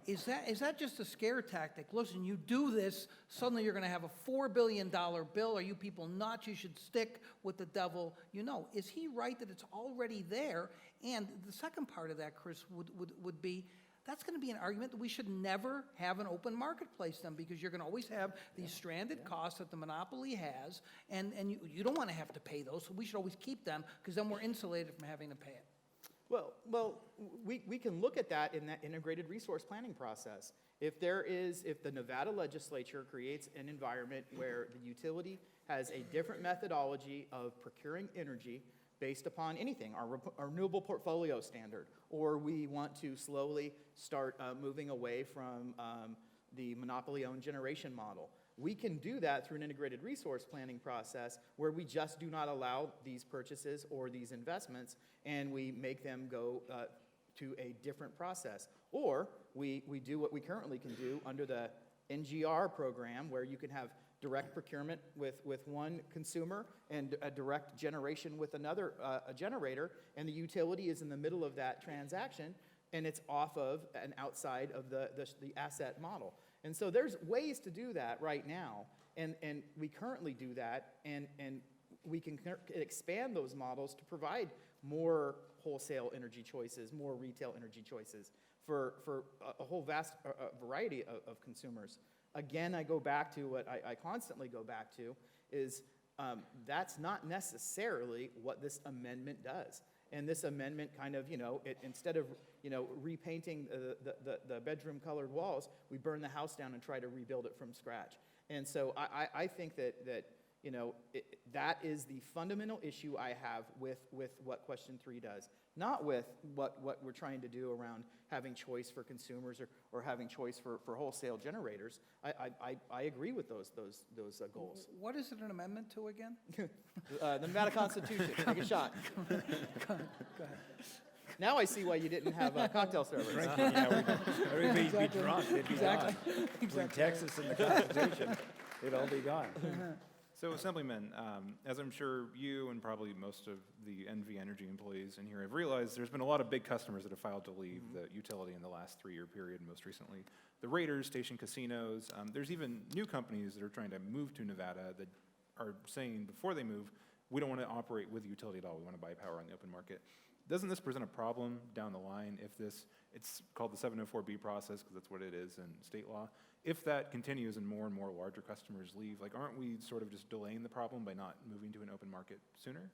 is that just a scare tactic? Listen, you do this, suddenly you're going to have a $4 billion bill. Are you people nuts? You should stick with the devil. You know, is he right that it's already there? And the second part of that, Chris, would be, that's going to be an argument that we should never have an open marketplace then, because you're going to always have these stranded costs that the monopoly has, and you don't want to have to pay those, so we should always keep them, because then we're insulated from having to pay it. Well, we can look at that in that integrated resource planning process. If the Nevada legislature creates an environment where the utility has a different methodology of procuring energy based upon anything, our renewable portfolio standard, or we want to slowly start moving away from the monopoly-owned generation model, we can do that through an integrated resource planning process where we just do not allow these purchases or these investments, and we make them go to a different process. Or we do what we currently can do under the NGR program, where you can have direct procurement with one consumer and a direct generation with another a generator, and the utility is in the middle of that transaction, and it's off of and outside of the asset model. And so there's ways to do that right now, and we currently do that, and we can expand those models to provide more wholesale energy choices, more retail energy choices for a whole vast variety of consumers. Again, I go back to what I constantly go back to is that's not necessarily what this amendment does. And this amendment kind of, instead of, repainting the bedroom colored walls, we burn the house down and try to rebuild it from scratch. And so I think that that is the fundamental issue I have with what question 3 does, not with what we're trying to do around having choice for consumers or having choice for wholesale generators. I agree with those goals. What is it an amendment to again? The Nevada Constitution. Take a shot. Go ahead. Now I see why you didn't have cocktail servers. Everybody'd be drunk, they'd be gone. Between Texas and the Constitution, they'd all be gone. So Assemblyman, as I'm sure you and probably most of the NV Energy employees in here have realized, there's been a lot of big customers that have filed to leave the utility in the last 3-year period, most recently the Raiders, Station Casinos. There's even new companies that are trying to move to Nevada that are saying before they move, we don't want to operate with the utility at all, we want to buy power on the open market. Doesn't this present a problem down the line if it's called the 704B process because that's what it is in state law. If that continues and more larger customers leave, aren't we sort of just delaying the problem by not moving to an open market sooner?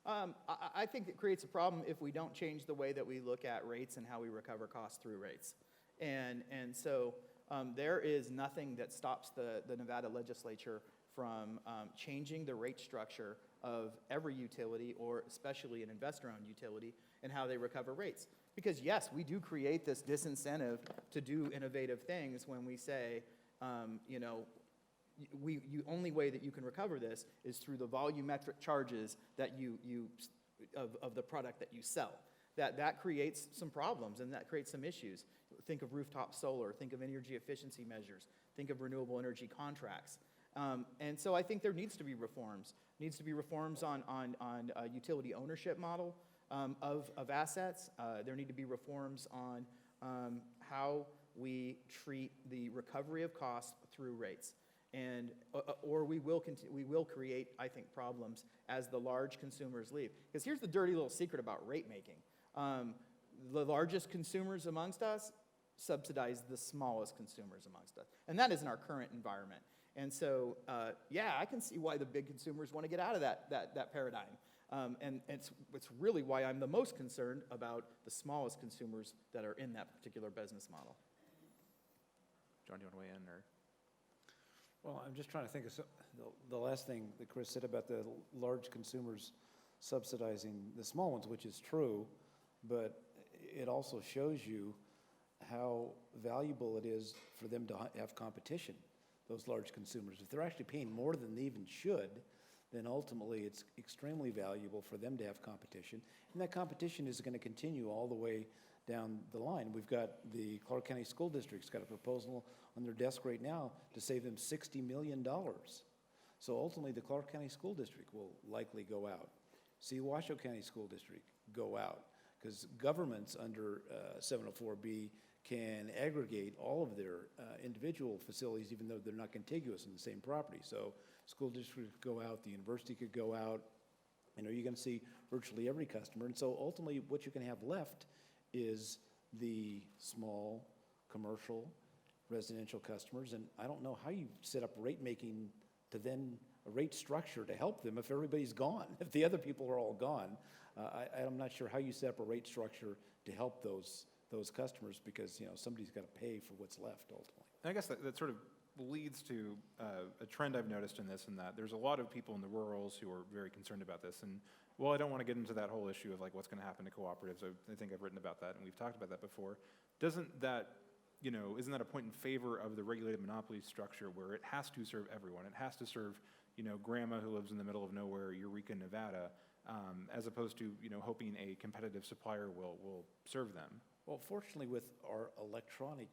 I think it creates a problem if we don't change the way that we look at rates and how we recover costs through rates. And so there is nothing that stops the Nevada legislature from changing the rate structure of every utility, or especially an investor-owned utility, and how they recover rates. Because yes, we do create this disincentive to do innovative things when we say, only way that you can recover this is through the volumetric charges that of the product that you sell. That creates some problems and that creates some issues. Think of rooftop solar, think of energy efficiency measures, think of renewable energy contracts. And so I think there needs to be reforms. Needs to be reforms on a utility ownership model of assets. There need to be reforms on how we treat the recovery of costs through rates. And or we will create, I think, problems as the large consumers leave. Because here's the dirty little secret about rate making. The largest consumers amongst us subsidize the smallest consumers amongst us. And that is in our current environment. And so, I can see why the big consumers want to get out of that paradigm. And it's really why I'm the most concerned about the smallest consumers that are in that particular business model. John, do you want to weigh in? Or? Well, I'm just trying to think of the last thing that Chris said about the large consumers subsidizing the small ones, which is true, but it also shows you how valuable it is for them to have competition, those large consumers. If they're actually paying more than they even should, then ultimately it's extremely valuable for them to have competition. And that competition is going to continue all the way down the line. We've got the Clark County School District's got a proposal on their desk right now to save them $60 million. So ultimately the Clark County School District will likely go out. See Washoe County School District go out, because governments under 704B can aggregate all of their individual facilities, even though they're not contiguous in the same property. So school districts could go out, the university could go out, you're going to see virtually every customer. And so ultimately what you can have left is the small commercial residential customers. And I don't know how you set up rate making to then rate structure to help them if everybody's gone, if the other people are all gone. I'm not sure how you set up a rate structure to help those customers, because, somebody's got to pay for what's left ultimately. And I guess that sort of leads to a trend I've noticed in this, and that there's a lot of people in the rurals who are very concerned about this. And well, I don't want to get into that whole issue of like what's going to happen to cooperatives. I think I've written about that, and we've talked about that before. Isn't that a point in favor of the regulated monopoly structure where it has to serve everyone? It has to serve, grandma who lives in the middle of nowhere, Eureka, Nevada, as opposed to, hoping a competitive supplier will serve them. Well, fortunately, with our electronic,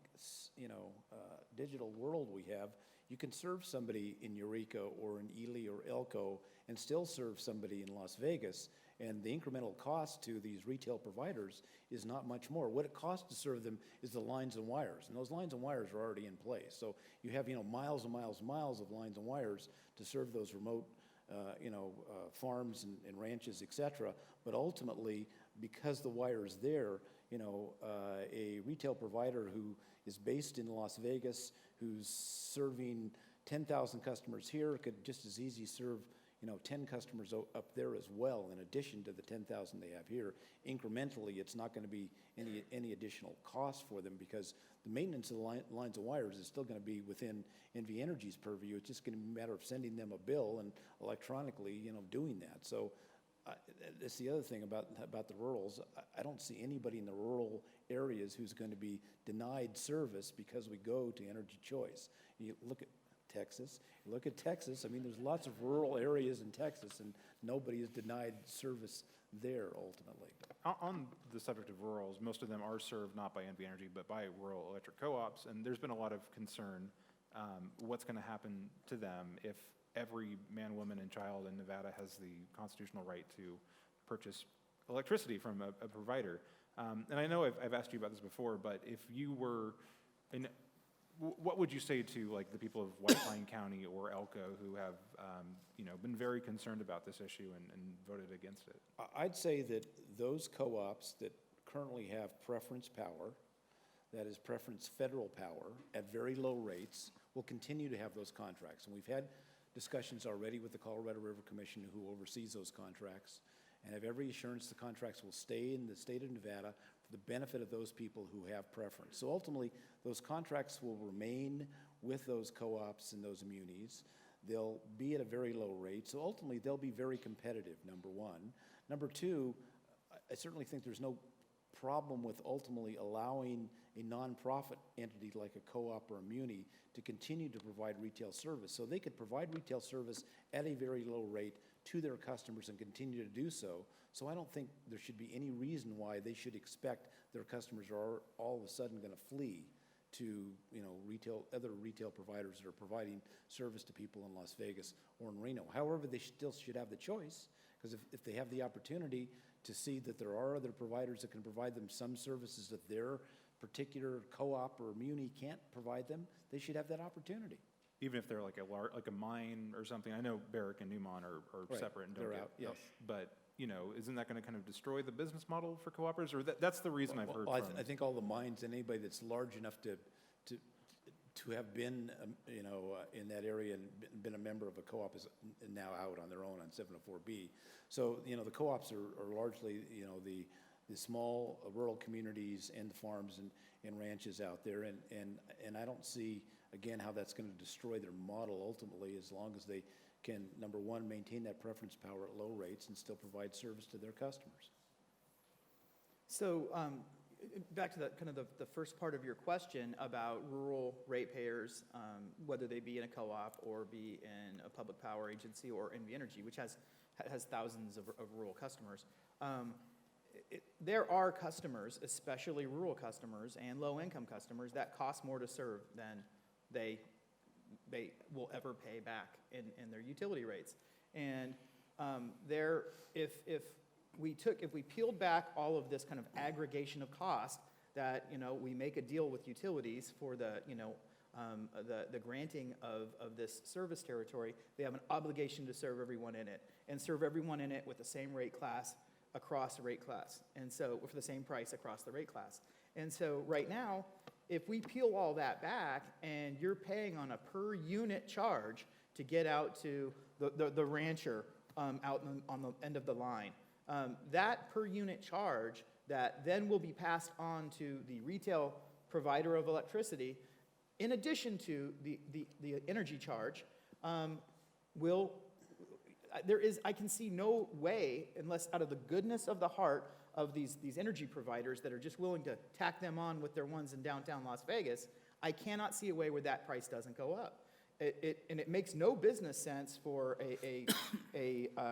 digital world we have, you can serve somebody in Eureka or in Ely or Elko and still serve somebody in Las Vegas, and the incremental cost to these retail providers is not much more. What it costs to serve them is the lines and wires, and those lines and wires are already in place. So you have, miles and miles and miles of lines and wires to serve those remote, farms and ranches, et cetera. But ultimately, because the wire's there, a retail provider who is based in Las Vegas, who's serving 10,000 customers here, could just as easy serve 10 customers up there as well, in addition to the 10,000 they have here. Incrementally, it's not going to be any additional cost for them, because the maintenance of the lines of wires is still going to be within NV Energy's purview. It's just going to be a matter of sending them a bill and electronically, doing that. So that's the other thing about the rurals. I don't see anybody in the rural areas who's going to be denied service because we go to energy choice. You look at Texas. I mean, there's lots of rural areas in Texas, and nobody is denied service there ultimately. On the subject of rurals, most of them are served not by NV Energy, but by rural electric co-ops, and there's been a lot of concern what's going to happen to them if every man, woman, and child in Nevada has the constitutional right to purchase electricity from a provider. And I know I've asked you about this before, but if you were what would you say to like the people of White Pine County or Elko who have been very concerned about this issue and voted against it? I'd say that those co-ops that currently have preference power, that is preference federal power, at very low rates, will continue to have those contracts. And we've had discussions already with the Colorado River Commission, who oversees those contracts, and have every assurance the contracts will stay in the state of Nevada for the benefit of those people who have preference. So ultimately, those contracts will remain with those co-ops and those munis. They'll be at a very low rate, so ultimately they'll be very competitive, number one. Number two, I certainly think there's no problem with ultimately allowing a nonprofit entity like a co-op or a muni to continue to provide retail service. So they could provide retail service at a very low rate to their customers and continue to do so. So I don't think there should be any reason why they should expect their customers are all of a sudden going to flee to other retail providers that are providing service to people in Las Vegas or in Reno. However, they still should have the choice, because if they have the opportunity to see that there are other providers that can provide them some services that their particular co-op or muni can't provide them, they should have that opportunity. Even if they're like a mine or something. I know Barrick and Newmont are Right. separate and don't They're get out, yes. But isn't that going to kind of destroy the business model for cooperatives? Or that's the reason I've heard Well, from. I think all the mines and anybody that's large enough to have been, in that area and been a member of a co-op is now out on their own on 704B. So, the co-ops are largely, the small rural communities and the farms and ranches out there. And I don't see, again, how that's going to destroy their model ultimately, as long as they can, number one, maintain that preference power at low rates and still provide service to their customers. So back to the first part of your question about rural ratepayers, whether they be in a co-op or be in a public power agency or NV Energy, which has thousands of rural customers. There are customers, especially rural customers and low-income customers, that cost more to serve than they will ever pay back in their utility rates. And if we peeled back all of this kind of aggregation of cost, that we make a deal with utilities for the granting of this service territory, they have an obligation to serve everyone in it, and serve everyone in it with the same rate class across the rate class, and so for the same price across the rate class. And so right now, if we peel all that back and you're paying on a per unit charge to get out to the rancher out on the end of the line. That per unit charge that then will be passed on to the retail provider of electricity, in addition to the energy charge, I can see no way, unless out of the goodness of the heart of these energy providers that are just willing to tack them on with their ones in downtown Las Vegas, I cannot see a way where that price doesn't go up. And it makes no business sense for a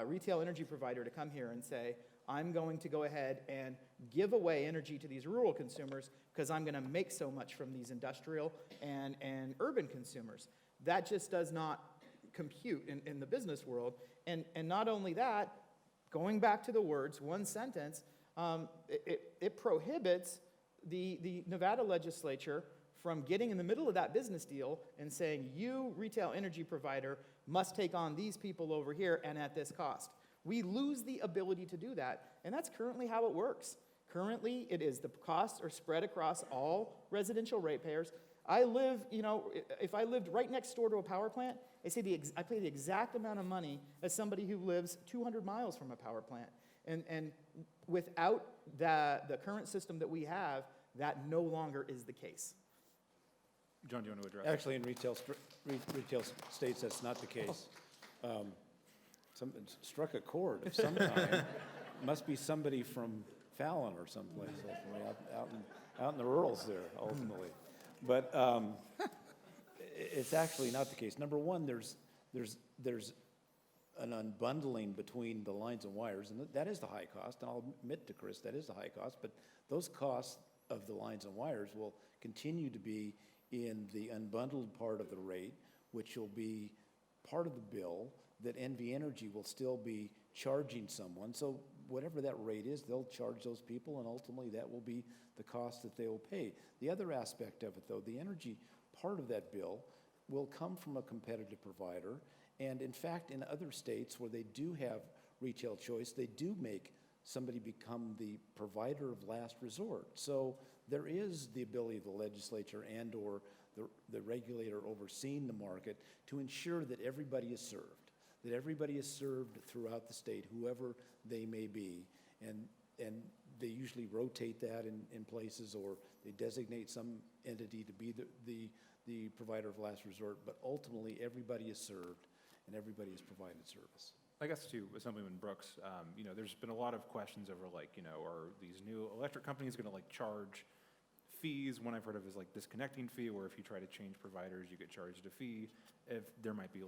retail energy provider to come here and say, I'm going to go ahead and give away energy to these rural consumers because I'm going to make so much from these industrial and urban consumers. That just does not compute in the business world. And not only that, going back to the words, one sentence, it prohibits the Nevada legislature from getting in the middle of that business deal and saying, you, retail energy provider, must take on these people over here and at this cost. We lose the ability to do that, and that's currently how it works. Currently, it is the costs are spread across all residential ratepayers. I live, if I lived right next door to a power plant, I pay the exact amount of money as somebody who lives 200 miles from a power plant. And without the current system that we have, that no longer is the case. John, do you want to address? Actually, in retail states, that's not the case. Something struck a chord of some kind. Must be somebody from Fallon or someplace, out in the rurals there, ultimately. But it's actually not the case. Number one, there's an unbundling between the lines and wires, and that is the high cost, and I'll admit to Chris, that is the high cost, but those costs of the lines and wires will continue to be in the unbundled part of the rate, which will be part of the bill that NV Energy will still be charging someone. So whatever that rate is, they'll charge those people, and ultimately that will be the cost that they will pay. The other aspect of it, though, the energy part of that bill will come from a competitive provider, and in fact, in other states where they do have retail choice, they do make somebody become the provider of last resort. So there is the ability of the legislature and or the regulator overseeing the market to ensure that everybody is served throughout the state, whoever they may be. And they usually rotate that in places, or they designate some entity to be the provider of last resort, but ultimately everybody is served and everybody is provided service. I guess to Assemblyman Brooks, there's been a lot of questions over are these new electric companies going to charge fees? One I've heard of is disconnecting fee, where if you try to change providers, you get charged a fee. If there might be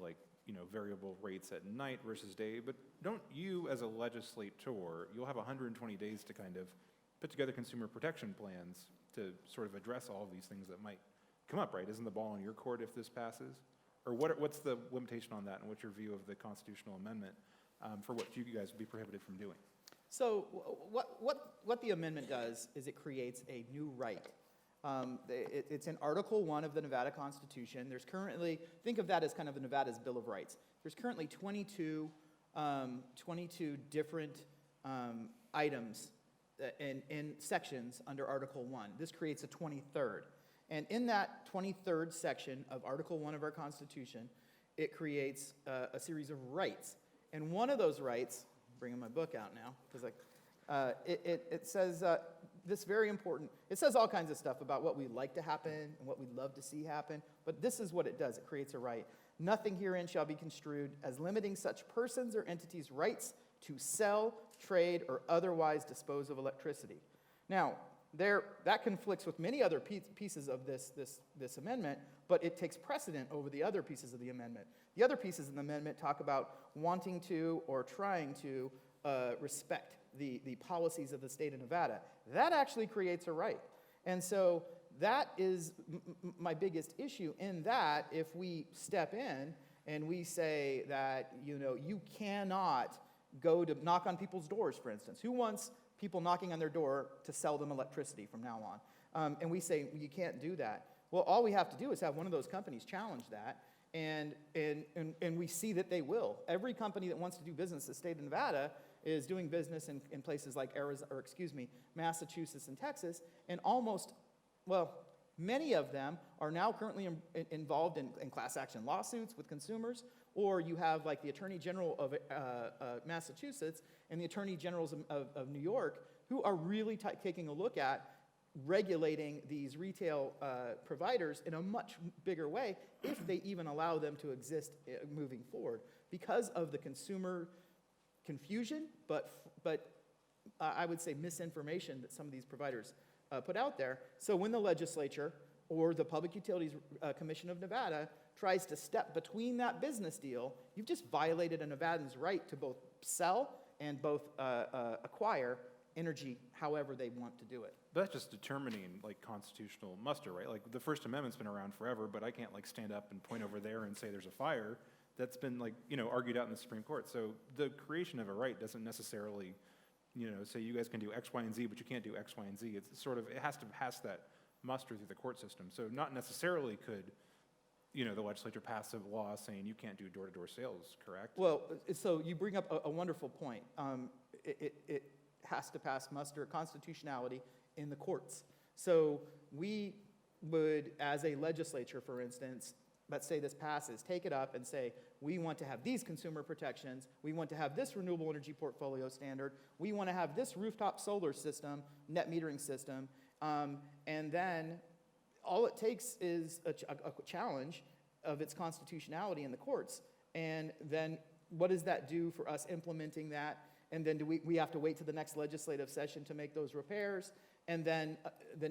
variable rates at night versus day, but don't you as a legislator, you'll have 120 days to kind of put together consumer protection plans to sort of address all of these things that might come up, right? Isn't the ball in your court if this passes? Or what's the limitation on that, and what's your view of the constitutional amendment for what you guys would be prohibited from doing? So what the amendment does is it creates a new right. It's in Article 1 of the Nevada Constitution. There's currently, think of that as kind of the Nevada's Bill of Rights. There's currently 22 different items in sections under Article 1. This creates a 23rd. And in that 23rd section of Article 1 of our Constitution, it creates a series of rights. And one of those rights, I'm bringing my book out now, because it says this very important, it says all kinds of stuff about what we'd like to happen and what we'd love to see happen, but this is what it does. It creates a right. Nothing herein shall be construed as limiting such persons or entities' rights to sell, trade, or otherwise dispose of electricity. Now, that conflicts with many other pieces of this amendment, but it takes precedent over the other pieces of the amendment. The other pieces of the amendment talk about wanting to or trying to respect the policies of the state of Nevada. That actually creates a right. And so that is my biggest issue, in that if we step in and we say that, you cannot go to knock on people's doors, for instance. Who wants people knocking on their door to sell them electricity from now on? And we say, you can't do that. Well, all we have to do is have one of those companies challenge that, and we see that they will. Every company that wants to do business in the state of Nevada is doing business in places like Massachusetts and Texas, and many of them are now currently involved in class action lawsuits with consumers, Or you have like the Attorney General of Massachusetts and the Attorney Generals of New York, who are really taking a look at regulating these retail providers in a much bigger way, if they even allow them to exist moving forward, because of the consumer confusion, but I would say misinformation that some of these providers put out there. So when the legislature or the Public Utilities Commission of Nevada tries to step between that business deal, you've just violated a Nevadan's right to both sell and both acquire energy however they want to do it. But that's just determining like constitutional muster, right? Like the First Amendment's been around forever, but I can't like stand up and point over there and say there's a fire. That's been like, argued out in the Supreme Court. So the creation of a right doesn't necessarily, say you guys can do X, Y, and Z, but you can't do X, Y, and Z. It's sort of, it has to pass that muster through the court system. So not necessarily could, the legislature pass a law saying you can't do door-to-door sales, correct? Well, so you bring up a wonderful point. It has to pass muster constitutionality in the courts. So we would, as a legislature, for instance, let's say this passes, take it up and say, we want to have these consumer protections, we want to have this renewable energy portfolio standard, we want to have this rooftop solar system, net metering system, and then all it takes is a challenge of its constitutionality in the courts. And then what does that do for us implementing that? And then do we have to wait to the next legislative session to make those repairs? And then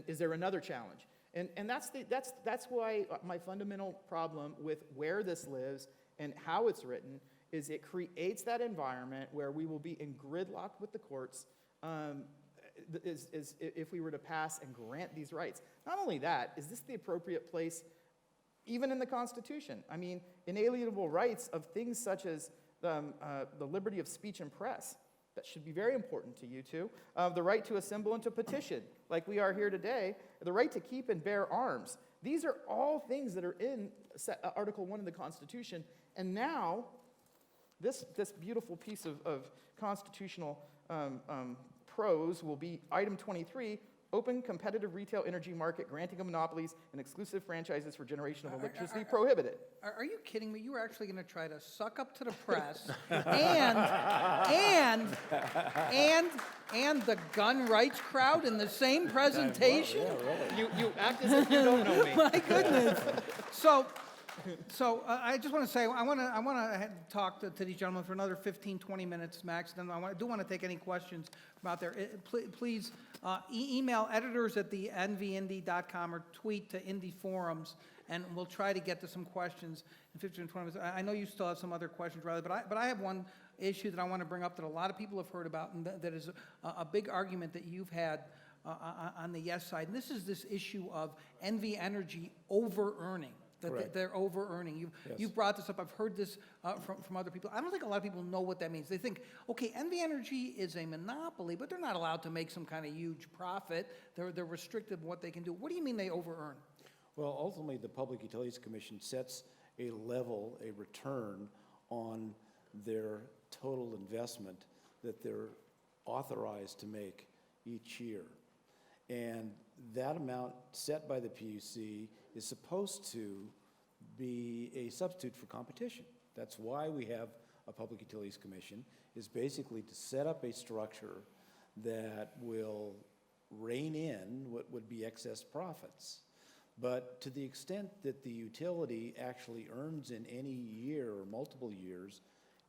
is there another challenge? And that's why my fundamental problem with where this lives and how it's written is it creates that environment where we will be in gridlock with the courts if we were to pass and grant these rights. Not only that, is this the appropriate place, even in the Constitution? I mean, inalienable rights of things such as the liberty of speech and press, that should be very important to you two. The right to assemble and to petition, like we are here today. The right to keep and bear arms. These are all things that are in Article 1 of the Constitution. And now, this beautiful piece of constitutional prose will be item 23, open competitive retail energy market, granting of monopolies and exclusive franchises for generation of electricity prohibited. Are you kidding me? You were actually going to try to suck up to the press and the gun rights crowd in the same presentation? Yeah, really. You act as if you don't know me. My goodness. So I just want to say, I want to talk to these gentlemen for another 15, 20 minutes max. Then I do want to take any questions from out there. Please email editors@nvindy.com or tweet to IndyForums, and we'll try to get to some questions in 15 to 20 minutes. I know you still have some other questions, Riley, but I have one issue that I want to bring up that a lot of people have heard about, and that is a big argument that you've had on the yes side. And this is this issue of NV Energy over-earning. That they're over-earning. You've brought this up. I've heard this from other people. I don't think a lot of people know what that means. They think, okay, NV Energy is a monopoly, but they're not allowed to make some kind of huge profit. They're restricted in what they can do. What do you mean they over-earn? Well, ultimately, the Public Utilities Commission sets a level, a return on their total investment that they're authorized to make each year. And that amount set by the PUC is supposed to be a substitute for competition. That's why we have a Public Utilities Commission, is basically to set up a structure that will rein in what would be excess profits. But to the extent that the utility actually earns in any year or multiple years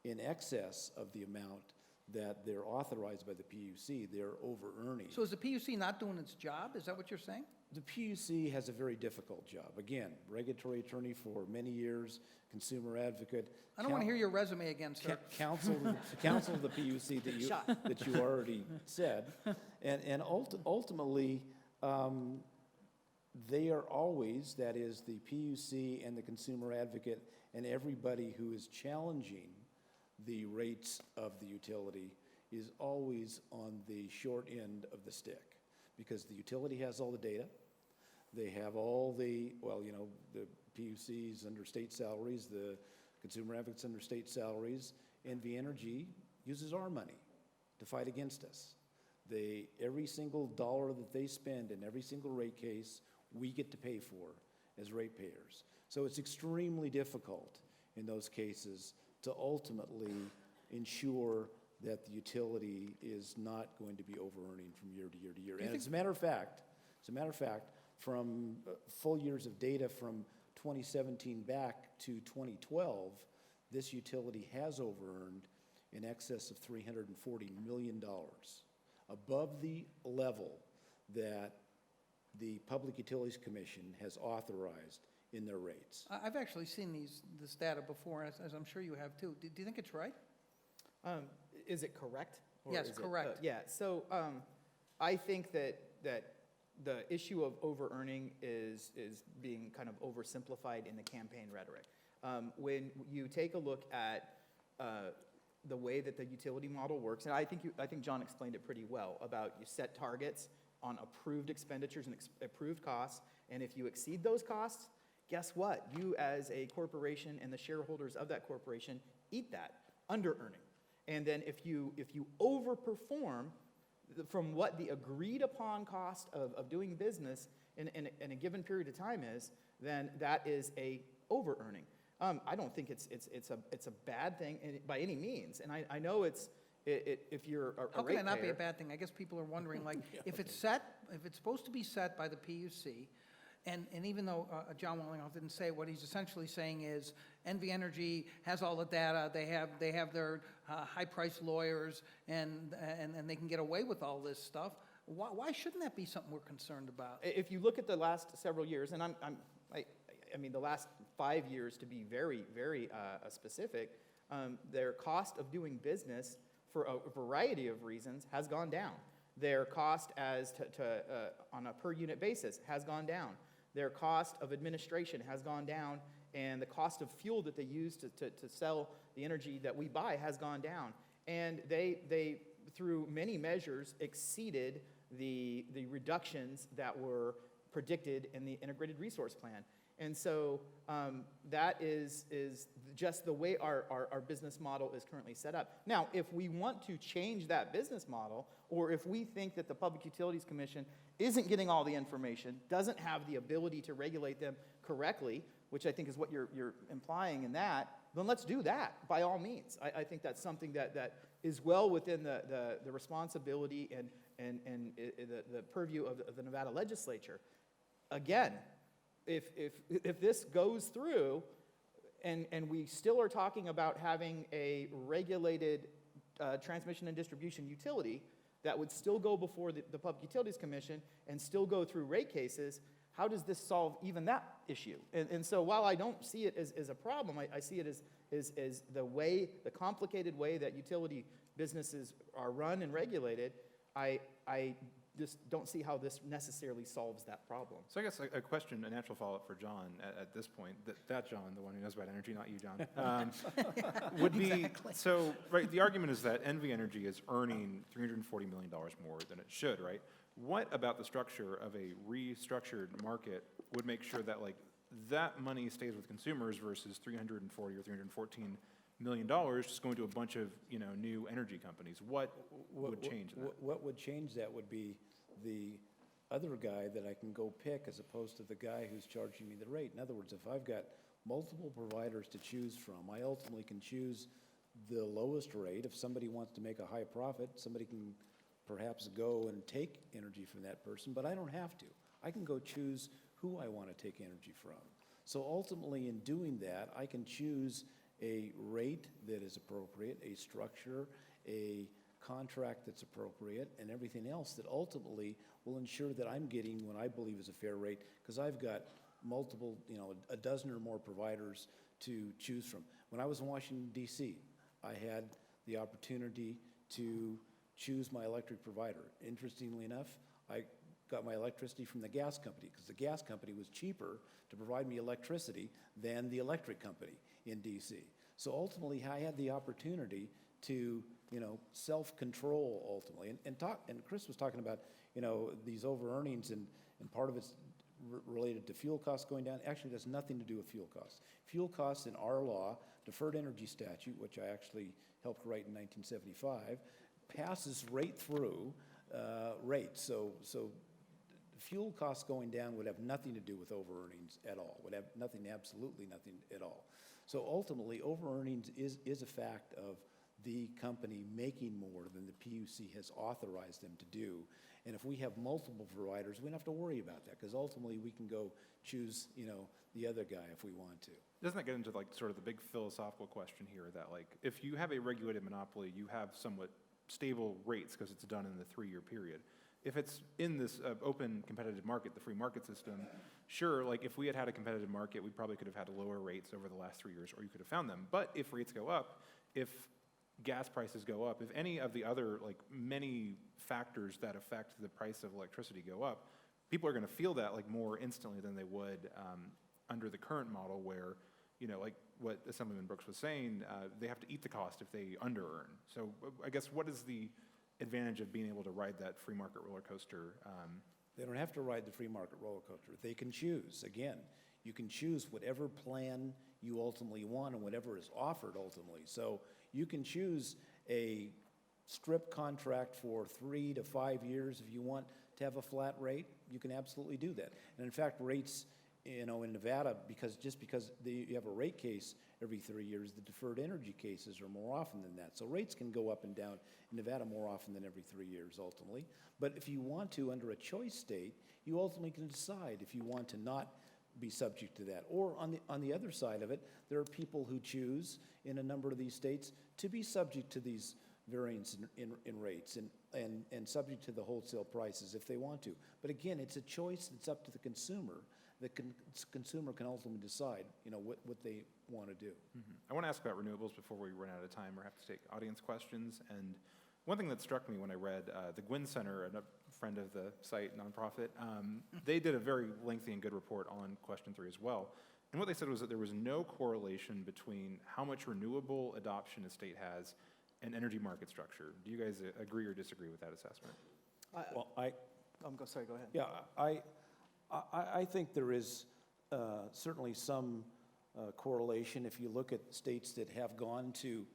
in excess of the amount that they're authorized by the PUC, they're over-earning. So is the PUC not doing its job? Is that what you're saying? The PUC has a very difficult job. Again, regulatory attorney for many years, consumer advocate. I don't want to hear your resume again, sir. Counsel of the PUC that you already said. And ultimately, they are always, that is the PUC and the consumer advocate and everybody who is challenging the rates of the utility is always on the short end of the stick, because the utility has all the data. They have all the, the PUC's under state salaries, the consumer advocates under state salaries, NV Energy uses our money to fight against us. Every single dollar that they spend in every single rate case, we get to pay for as ratepayers. So it's extremely difficult in those cases to ultimately ensure that the utility is not going to be over-earning from year to year to year. And as a matter of fact, from full years of data from 2017 back to 2012, this utility has over-earned in excess of $340 million, above the level that the Public Utilities Commission has authorized in their rates. I've actually seen this data before, as I'm sure you have too. Do you think it's right? Is it correct? Or Yes, is it- correct. Yeah, so I think that the issue of over-earning is being kind of oversimplified in the campaign rhetoric. When you take a look at the way that the utility model works, and I think John explained it pretty well about you set targets on approved expenditures and approved costs, and if you exceed those costs, guess what? You as a corporation and the shareholders of that corporation eat that, under-earning. And then if you overperform from what the agreed upon cost of doing business in a given period of time is, then that is a over-earning. I don't think it's a bad thing by any means, and I know if you're a How can it not be a ratepayer- bad thing? I guess people are wondering, like, if it's supposed to be set by the PUC, and even though John Wellinghoff didn't say it, what he's essentially saying is NV Energy has all the data, they have their high-priced lawyers, and they can get away with all this stuff. Why shouldn't that be something we're concerned about? If you look at the last several years, and I mean the last 5 years to be very, very specific, their cost of doing business for a variety of reasons has gone down. Their cost on a per unit basis has gone down. Their cost of administration has gone down, and the cost of fuel that they use to sell the energy that we buy has gone down. And they through many measures, exceeded the reductions that were predicted in the integrated resource plan. And so that is just the way our business model is currently set up. Now, if we want to change that business model, or if we think that the Public Utilities Commission isn't getting all the information, doesn't have the ability to regulate them correctly, which I think is what you're implying in that, then let's do that, by all means. I think that's something that is well within the responsibility and the purview of the Nevada legislature. Again, if this goes through and we still are talking about having a regulated transmission and distribution utility that would still go before the Public Utilities Commission and still go through rate cases, how does this solve even that issue? And so while I don't see it as a problem, I see it as the complicated way that utility businesses are run and regulated. I just don't see how this necessarily solves that problem. So I guess a question, a natural follow-up for John at this point, that John, the one who knows about energy, not you, John, would be, Exactly. so, right, the argument is that NV Energy is earning $340 million more than it should, right? What about the structure of a restructured market would make sure that, like, that money stays with consumers versus $340 or $314 million just going to a bunch of, new energy companies? What would change that? What would change that would be the other guy that I can go pick as opposed to the guy who's charging me the rate. In other words, if I've got multiple providers to choose from, I ultimately can choose the lowest rate. If somebody wants to make a high profit, somebody can perhaps go and take energy from that person, but I don't have to. I can go choose who I want to take energy from. So ultimately, in doing that, I can choose a rate that is appropriate, a structure, a contract that's appropriate, and everything else that ultimately will ensure that I'm getting what I believe is a fair rate, because I've got multiple, a dozen or more providers to choose from. When I was in Washington, D.C., I had the opportunity to choose my electric provider. Interestingly enough, I got my electricity from the gas company, because the gas company was cheaper to provide me electricity than the electric company in D.C. So ultimately, I had the opportunity to, self-control ultimately. And Chris was talking about, these over-earnings, and part of it's related to fuel costs going down. Actually, that's nothing to do with fuel costs. Fuel costs in our law, Deferred Energy Statute, which I actually helped write in 1975, passes right through rates. So fuel costs going down would have nothing to do with over-earnings at all, would have nothing, absolutely nothing at all. So ultimately, over-earnings is a fact of the company making more than the PUC has authorized them to do. And if we have multiple providers, we don't have to worry about that, because ultimately we can go choose, the other guy if we want to. Doesn't that get into like sort of the big philosophical question here that like if you have a regulated monopoly, you have somewhat stable rates because it's done in the 3-year period. If it's in this open competitive market, the free market system, sure, like if we had had a competitive market, we probably could have had lower rates over the last 3 years, or you could have found them. But if rates go up, if gas prices go up, if any of the other like many factors that affect the price of electricity go up, people are going to feel that like more instantly than they would under the current model where, like what Assemblyman Brooks was saying, they have to eat the cost if they under-earn. So I guess what is the advantage of being able to ride that free market roller coaster? They don't have to ride the free market roller coaster. They can choose. Again, you can choose whatever plan you ultimately want and whatever is offered ultimately. So you can choose a strip contract for 3 to 5 years. If you want to have a flat rate, you can absolutely do that. And in fact, rates, in Nevada, because you have a rate case every 3 years, the deferred energy cases are more often than that. So rates can go up and down in Nevada more often than every 3 years ultimately. But if you want to, under a choice state, you ultimately can decide if you want to not be subject to that. Or on the other side of it, there are people who choose in a number of these states to be subject to these variance in rates and subject to the wholesale prices if they want to. But again, it's a choice that's up to the consumer. The consumer can ultimately decide, what they want to do. Mm-hmm. I want to ask about renewables before we run out of time or have to take audience questions. And one thing that struck me when I read the Gwynn Center, a friend of the site, nonprofit, they did a very lengthy and good report on question 3 as well. And what they said was that there was no correlation between how much renewable adoption a state has and energy market structure. Do you guys agree or disagree with that assessment? Well, Sorry, go ahead. Yeah, I think there is certainly some correlation if you look at states that have gone to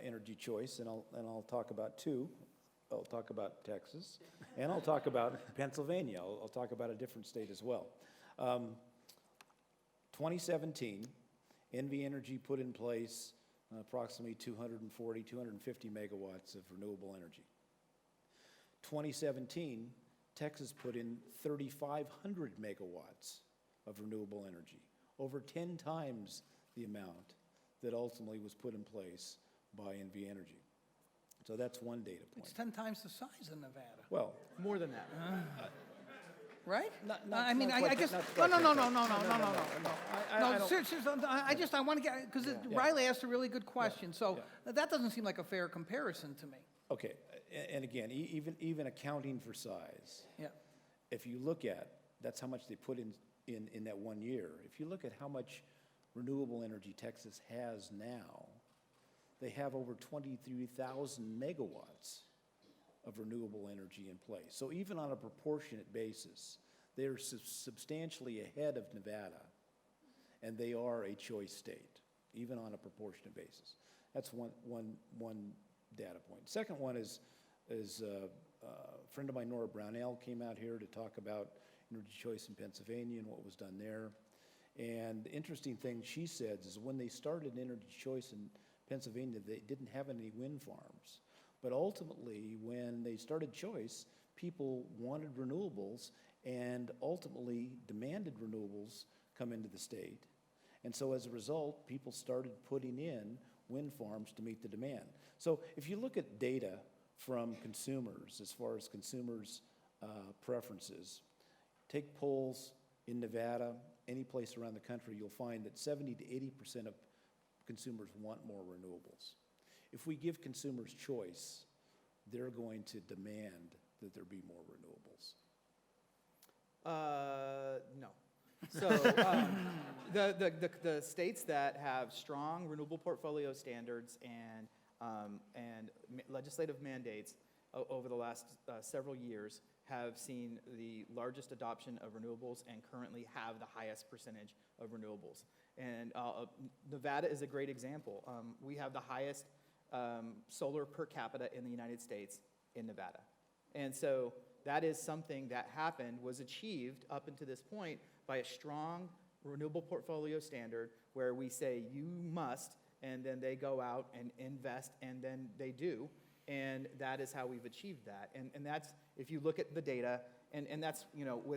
energy choice, and I'll talk about 2. I'll talk about Texas, and I'll talk about Pennsylvania. I'll talk about a different state as well. 2017, NV Energy put in place approximately 240, 250 megawatts of renewable energy. 2017, Texas put in 3,500 megawatts of renewable energy, over 10 times the amount that ultimately was put in place by NV Energy. So that's one data point. It's 10 times the size of Nevada, Well, More than that. right? not I mean, quite I that- guess, not no, quite no, that no, far. no, no, no, no, no, no. I No, seriously, I want to get, because Riley asked a really good question, so that doesn't seem like a fair comparison to me. Okay, and again, even accounting for size, Yeah, if you look at, that's how much they put in that 1 year. If you look at how much renewable energy Texas has now, they have over 23,000 megawatts of renewable energy in place. So even on a proportionate basis, they're substantially ahead of Nevada, and they are a choice state, even on a proportionate basis. That's one data point. Second one is a friend of mine, Nora Brownell, came out here to talk about energy choice in Pennsylvania and what was done there. And the interesting thing she said is when they started energy choice in Pennsylvania, they didn't have any wind farms. But ultimately, when they started choice, people wanted renewables and ultimately demanded renewables come into the state. And so as a result, people started putting in wind farms to meet the demand. So if you look at data from consumers, as far as consumers' preferences, take polls in Nevada, any place around the country, you'll find that 70 to 80% of consumers want more renewables. If we give consumers choice, they're going to demand that there be more renewables. No. So the states that have strong renewable portfolio standards and legislative mandates over the last several years have seen the largest adoption of renewables and currently have the highest percentage of renewables. And Nevada is a great example. We have the highest solar per capita in the United States in Nevada. And so that is something that was achieved up until this point by a strong renewable portfolio standard where we say you must, and then they go out and invest, and then they do. And that is how we've achieved that. And that's, if you look at the data, and that's,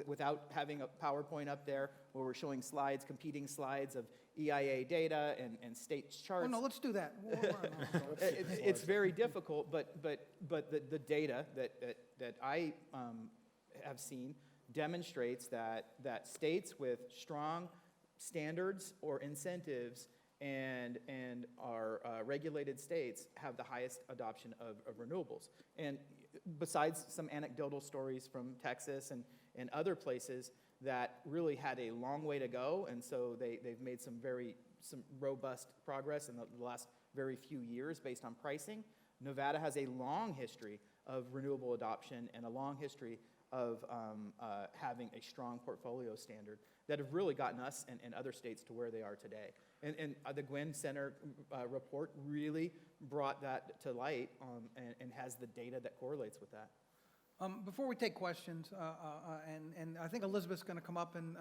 without having a PowerPoint up there where we're showing slides, competing slides of EIA data and state charts. Oh, no, let's do that. It's very difficult, but the data that I have seen demonstrates that states with strong standards or incentives and our regulated states have the highest adoption of renewables. And besides some anecdotal stories from Texas and other places that really had a long way to go, and so they've made some robust progress in the last very few years based on pricing. Nevada has a long history of renewable adoption and a long history of having a strong portfolio standard that have really gotten us and other states to where they are today. And the Gwynn Center report really brought that to light and has the data that correlates with that. Before we take questions, and I think Elizabeth's going to come up and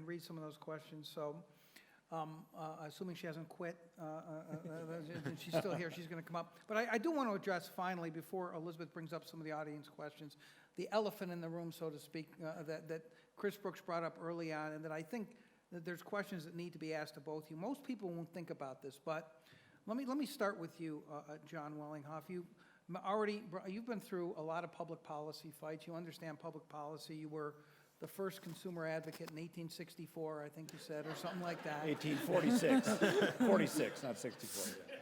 read some of those questions, so assuming she hasn't quit, and she's still here, she's going to come up. But I do want to address finally, before Elizabeth brings up some of the audience questions, the elephant in the room, so to speak, that Chris Brooks brought up early on, and that I think that there's questions that need to be asked of both of you. Most people won't think about this, but let me start with you, Jon Wellinghoff. You've been through a lot of public policy fights. You understand public policy. You were the first consumer advocate in 1864, I think you said, or something like that. 1846, 46, not 64. Yeah.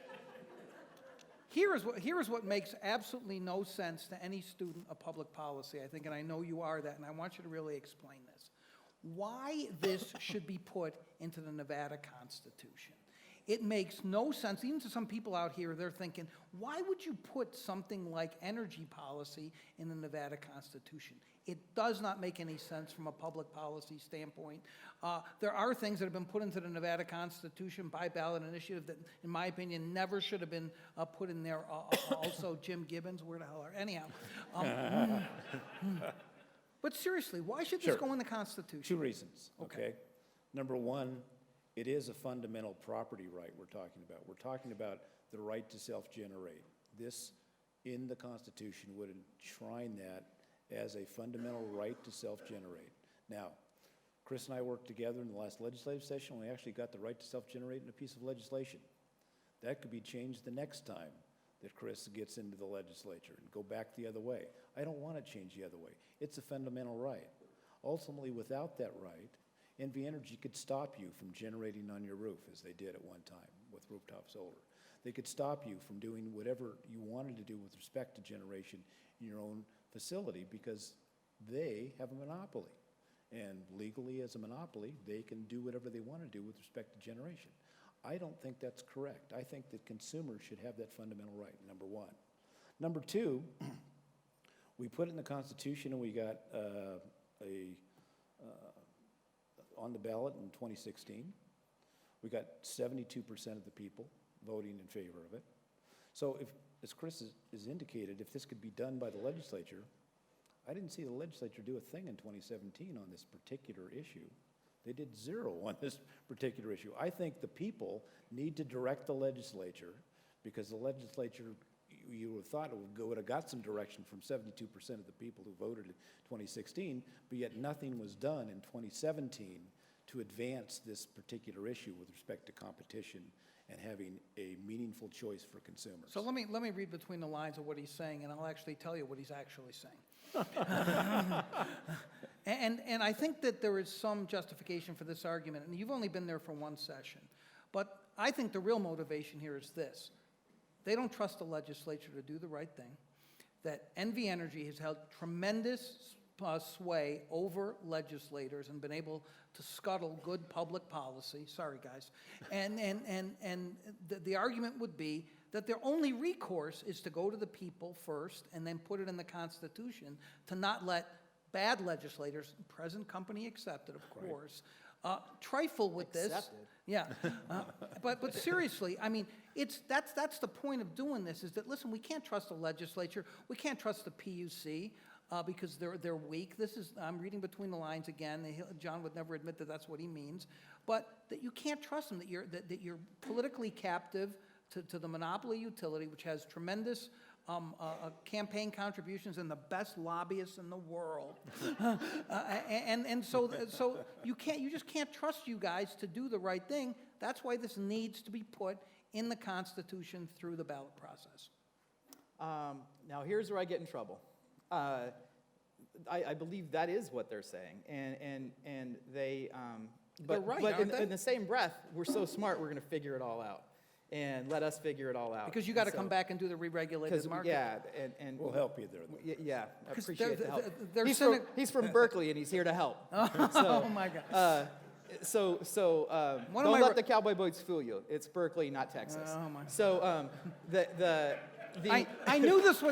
Here is what makes absolutely no sense to any student of public policy, I think, and I know you are that, and I want you to really explain this. Why this should be put into the Nevada Constitution. It makes no sense, even to some people out here, they're thinking, why would you put something like energy policy in the Nevada Constitution? It does not make any sense from a public policy standpoint. There are things that have been put into the Nevada Constitution by ballot initiative that, in my opinion, never should have been put in there. Also, Jim Gibbons, where the hell are, anyhow. But seriously, why should this go in the Constitution? Two reasons, okay? Number one, it is a fundamental property right we're talking about. We're talking about the right to self-generate. This, in the Constitution, would enshrine that as a fundamental right to self-generate. Now, Chris and I worked together in the last legislative session. We actually got the right to self-generate in a piece of legislation. That could be changed the next time that Chris gets into the legislature and go back the other way. I don't want to change the other way. It's a fundamental right. Ultimately, without that right, NV Energy could stop you from generating on your roof, as they did at one time with rooftop solar. They could stop you from doing whatever you wanted to do with respect to generation in your own facility because they have a monopoly. And legally, as a monopoly, they can do whatever they want to do with respect to generation. I don't think that's correct. I think that consumers should have that fundamental right, number one. Number two, we put it in the Constitution and we got on the ballot in 2016. We got 72% of the people voting in favor of it. So if, as Chris has indicated, if this could be done by the legislature, I didn't see the legislature do a thing in 2017 on this particular issue. They did zero on this particular issue. I think the people need to direct the legislature because the legislature, you would have thought it would have got some direction from 72% of the people who voted in 2016, but yet nothing was done in 2017 to advance this particular issue with respect to competition and having a meaningful choice for consumers. So let me read between the lines of what he's saying, and I'll actually tell you what he's actually saying. And I think that there is some justification for this argument, and you've only been there for one session. But I think the real motivation here is this. They don't trust the legislature to do the right thing, that NV Energy has held tremendous sway over legislators and been able to scuttle good public policy. Sorry, guys. And the argument would be that their only recourse is to go to the people first and then put it in the Constitution to not let bad legislators, present company accepted, of course, trifle with this. Accepted. Yeah, but seriously, I mean, that's the point of doing this, is that, listen, we can't trust the legislature, we can't trust the PUC. because they're weak. I'm reading between the lines again. John would never admit that that's what he means, but that you can't trust them, that you're politically captive to the monopoly utility, which has tremendous campaign contributions and the best lobbyists in the world. So you just can't trust you guys to do the right thing. That's why this needs to be put in the Constitution through the ballot process. Now, here's where I get in trouble. I believe that is what they're saying, and they. They're right, but aren't they? in the same breath, we're so smart, we're going to figure it all out, and let us figure it all out. Because you got to come back and do the re-regulated market. Yeah, and We'll help you there. yeah, I 'Cause appreciate the help. they're He's from Berkeley, and he's here to help. Oh my God. Don't my let the cowboy boys fool you. It's Berkeley, not Texas. Oh, my. So I knew this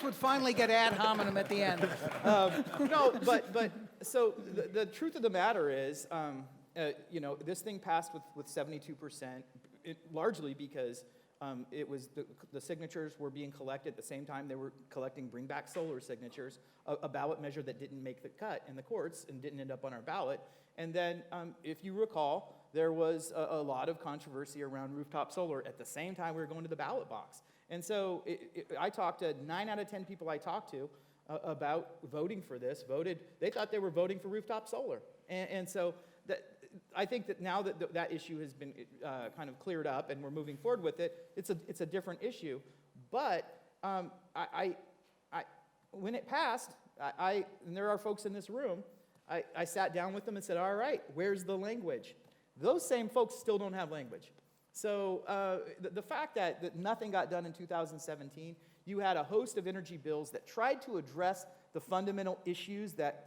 would finally get ad hominem at the end. no, but so the truth of the matter is, this thing passed with 72%, largely because it was the signatures were being collected at the same time they were collecting Bring Back Solar signatures, a ballot measure that didn't make the cut in the courts and didn't end up on our ballot. And then, if you recall, there was a lot of controversy around rooftop solar at the same time we were going to the ballot box. And so I talked to 9 out of 10 people I talked to about voting for this, they thought they were voting for rooftop solar. And so I think that now that that issue has been kind of cleared up and we're moving forward with it, it's a different issue. But when it passed, and there are folks in this room, I sat down with them and said, all right, where's the language? Those same folks still don't have language. So the fact that nothing got done in 2017, you had a host of energy bills that tried to address the fundamental issues that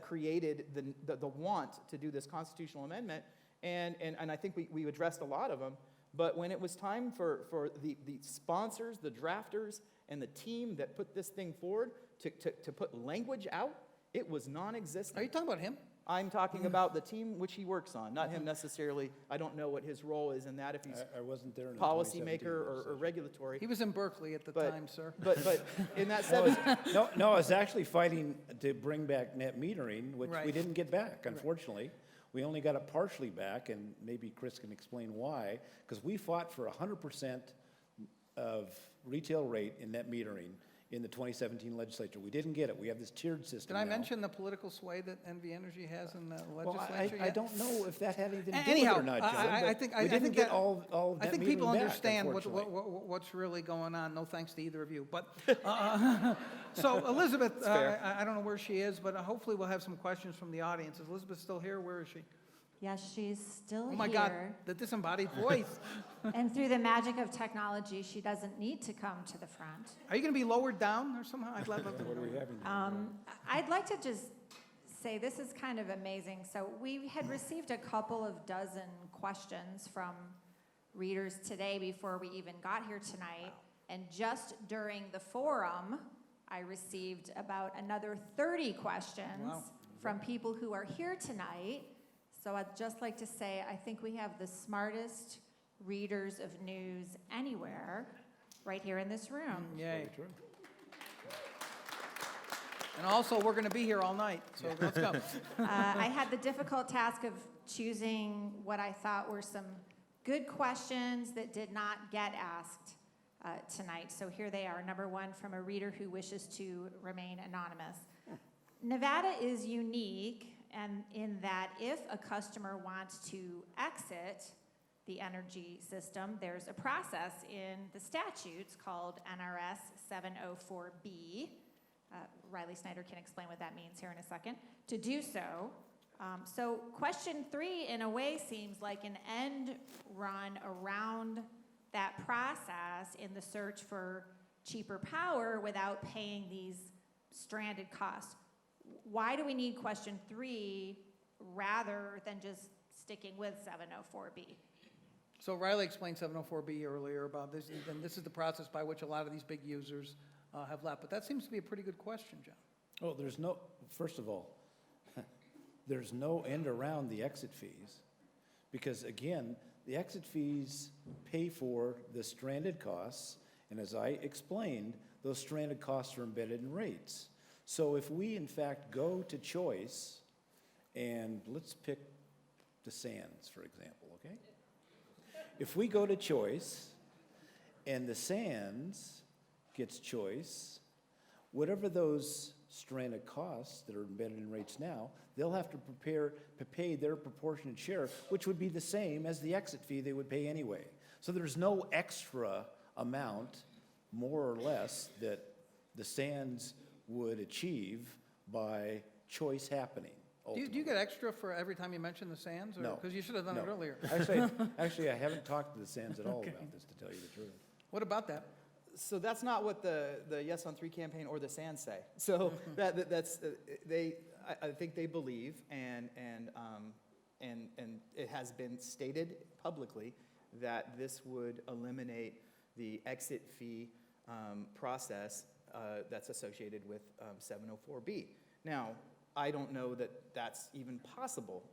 created the want to do this constitutional amendment, and I think we addressed a lot of them. But when it was time for the sponsors, the drafters, and the team that put this thing forward to put language out, it was non-existent. Are you talking about him? I'm talking about the team which he works on, not him necessarily. I don't know what his role is in that, if he's I wasn't there in the policymaker 2017 or regulatory. He was in Berkeley at the But- time, sir. But in that No, I was actually fighting to bring back net metering, which Right. we didn't get back, unfortunately. We only got it partially back, and maybe Chris can explain why, because we fought for 100% of retail rate in net metering in the 2017 legislature. We didn't get it. We have this tiered system Did I now. mention the political sway that NV Energy has in the Well, legislature I yet? don't know if that had anything to do Anyhow, with it or not, John. I but think we didn't get that- all I net think people metering back, understand unfortunately. what's really going on. No thanks to either of you. But so Elizabeth, I don't know where she is, but hopefully we'll have some questions from the audience. Is Elizabeth still here? Where is she? Yes, she's still Oh my here. God, the disembodied voice. And through the magic of technology, she doesn't need to come to the front. Are you going to be lowered down or somehow? I'd love to. What are we having? I'd like to just say this is kind of amazing. So we had received a couple of dozen questions from readers today before we even got here tonight. And just during the forum, I received about another 30 questions from people who are here tonight. So I'd just like to say I think we have the smartest readers of news anywhere right here in this room. Yay. And also, we're going to be here all night, so let's go. I had the difficult task of choosing what I thought were some good questions that did not get asked tonight. So here they are. Number one, from a reader who wishes to remain anonymous. Nevada is unique and in that if a customer wants to exit the energy system, there's a process in the statutes called NRS 704B. Riley Snyder can explain what that means here in a second. To do so, so question 3 in a way seems like an end run around that process in the search for cheaper power without paying these stranded costs. Why do we need question 3 rather than just sticking with 704B? So Riley explained 704B earlier about this, and this is the process by which a lot of these big users have left. But that seems to be a pretty good question, John. Oh, first of all, there's no end around the exit fees. Because again, the exit fees pay for the stranded costs. And as I explained, those stranded costs are embedded in rates. So if we in fact go to choice, and let's pick the sands, for example, okay? If we go to choice, and the sands gets choice, whatever those stranded costs that are embedded in rates now, they'll have to pay their proportionate share, which would be the same as the exit fee they would pay anyway. So there's no extra amount, more or less, that the sands would achieve by choice happening. Do you get extra for every time you mention the sands? No. Because you should have done it No. earlier. Actually, I haven't talked to the sands at all about this, to tell you the truth. What about that? So that's not what the Yes on 3 campaign or the SANS say. So that's I think they believe, and it has been stated publicly that this would eliminate the exit fee process that's associated with 704B. Now, I don't know that that's even possible,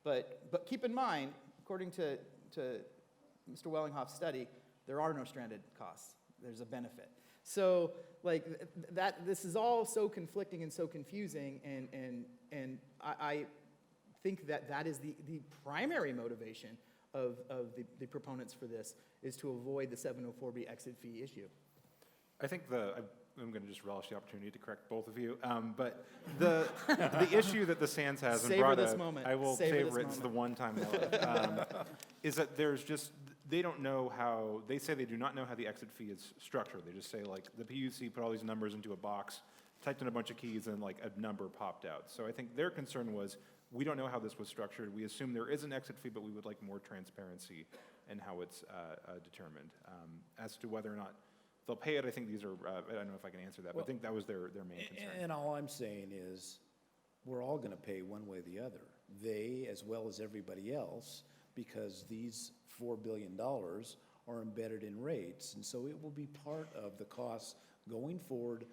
but keep in mind, according to Mr. Wellinghoff's study, there are no stranded costs. There's a benefit. So, like, this is all so conflicting and so confusing, and I think that is the primary motivation of the proponents for this, is to avoid the 704B exit fee issue. I think I'm going to just relish the opportunity to correct both of you, but the issue that the SANS has and Savor brought this up, moment. I will Savor this favor it. It's the one time is that they don't know how, they say they do not know how the exit fee is structured. They just say, like, the PUC put all these numbers into a box, typed in a bunch of keys, and like a number popped out. So I think their concern was, we don't know how this was structured. We assume there is an exit fee, but we would like more transparency in how it's determined. As to whether or not they'll pay it, I think these are, I don't know if I can answer that, but I think that was their main concern. And all I'm saying is, we're all going to pay one way or the other. They, as well as everybody else, because these $4 billion are embedded in rates, and so it will be part of the costs going forward,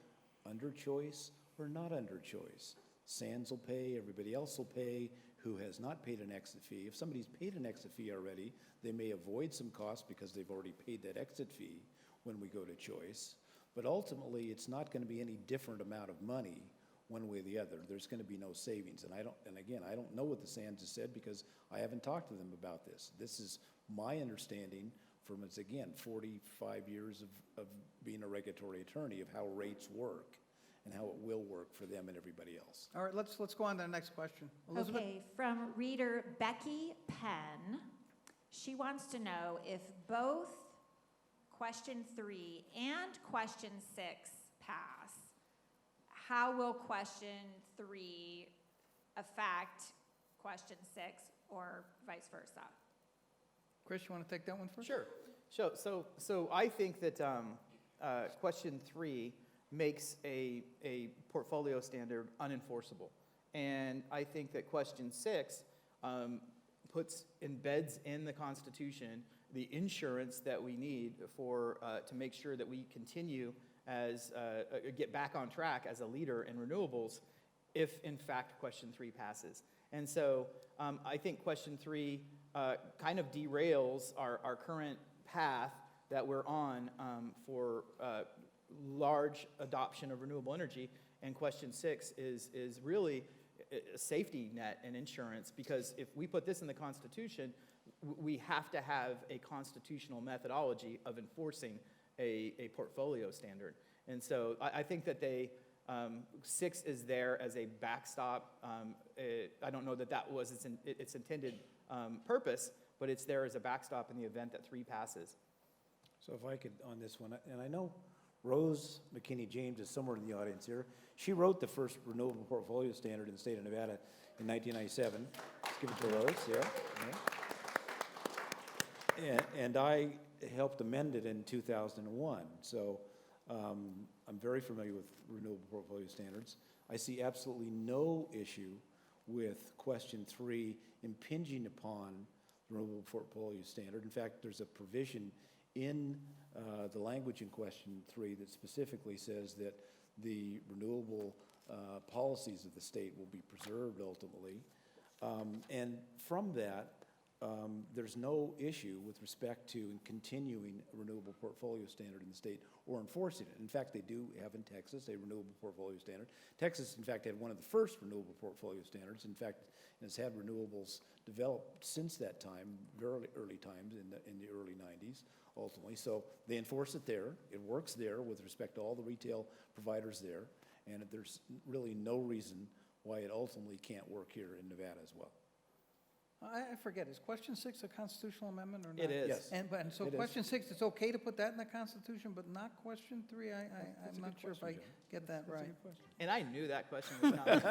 under choice or not under choice. SANS will pay, everybody else will pay, who has not paid an exit fee. If somebody's paid an exit fee already, they may avoid some costs because they've already paid that exit fee when we go to choice. But ultimately, it's not going to be any different amount of money one way or the other. There's going to be no savings. And again, I don't know what the SANS has said because I haven't talked to them about this. This is my understanding from, it's again, 45 years of being a regulatory attorney, of how rates work and how it will work for them and everybody else. All right, let's go on to the next question. Elizabeth? Okay, from reader Becky Penn. She wants to know if both question 3 and question 6 pass, how will question 3 affect question 6 or vice versa? Chris, you want to take that one first? Sure. So I think that question 3 makes a portfolio standard unenforceable. And I think that question 6 embeds in the Constitution the insurance that we need for to make sure that we continue as get back on track as a leader in renewables, if in fact question 3 passes. And so I think question 3 kind of derails our current path that we're on for large adoption of renewable energy, and question 6 is really a safety net and insurance, because if we put this in the Constitution, we have to have a constitutional methodology of enforcing a portfolio standard. And so I think that 6 is there as a backstop. I don't know that was its intended purpose, but it's there as a backstop in the event that 3 passes. So if I could, on this one, and I know Rose McKinney-James is somewhere in the audience here. She wrote the first renewable portfolio standard in the state of Nevada in 1997. Let's give it to Rose, yeah. And I helped amend it in 2001. So I'm very familiar with renewable portfolio standards. I see absolutely no issue with question 3 impinging upon the renewable portfolio standard. In fact, there's a provision in the language in question 3 that specifically says that the renewable policies of the state will be preserved ultimately. And from that, there's no issue with respect to continuing a renewable portfolio standard in the state or enforcing it. In fact, they do have in Texas a renewable portfolio standard. Texas, in fact, had one of the first renewable portfolio standards. In fact, has had renewables developed since that time, very early times in the early 90s, ultimately. So they enforce it there. It works there with respect to all the retail providers there. And there's really no reason why it ultimately can't work here in Nevada as well. I forget, is question 6 a constitutional amendment or not? It is. Yes. And so It is. question 6, it's okay to put that in the Constitution, but not question 3? That's I'm a not good sure if question, I John. get that That's a right. good question. And I knew that question was coming.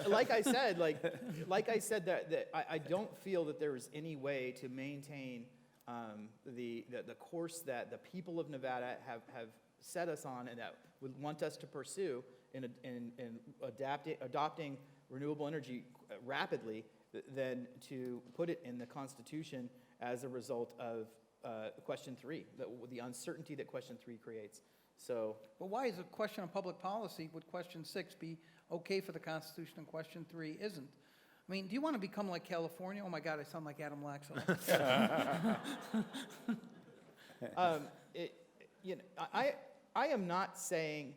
Like I said, that I don't feel that there is any way to maintain the course that the people of Nevada have set us on and that would want us to pursue in adopting renewable energy rapidly than to put it in the Constitution as a result of question 3, the uncertainty that question 3 creates. So, But why is a question of public policy, would question 6 be okay for the Constitution and question 3 isn't? I mean, do you want to become like California? Oh my God, I sound like Adam Laxalt. I am not saying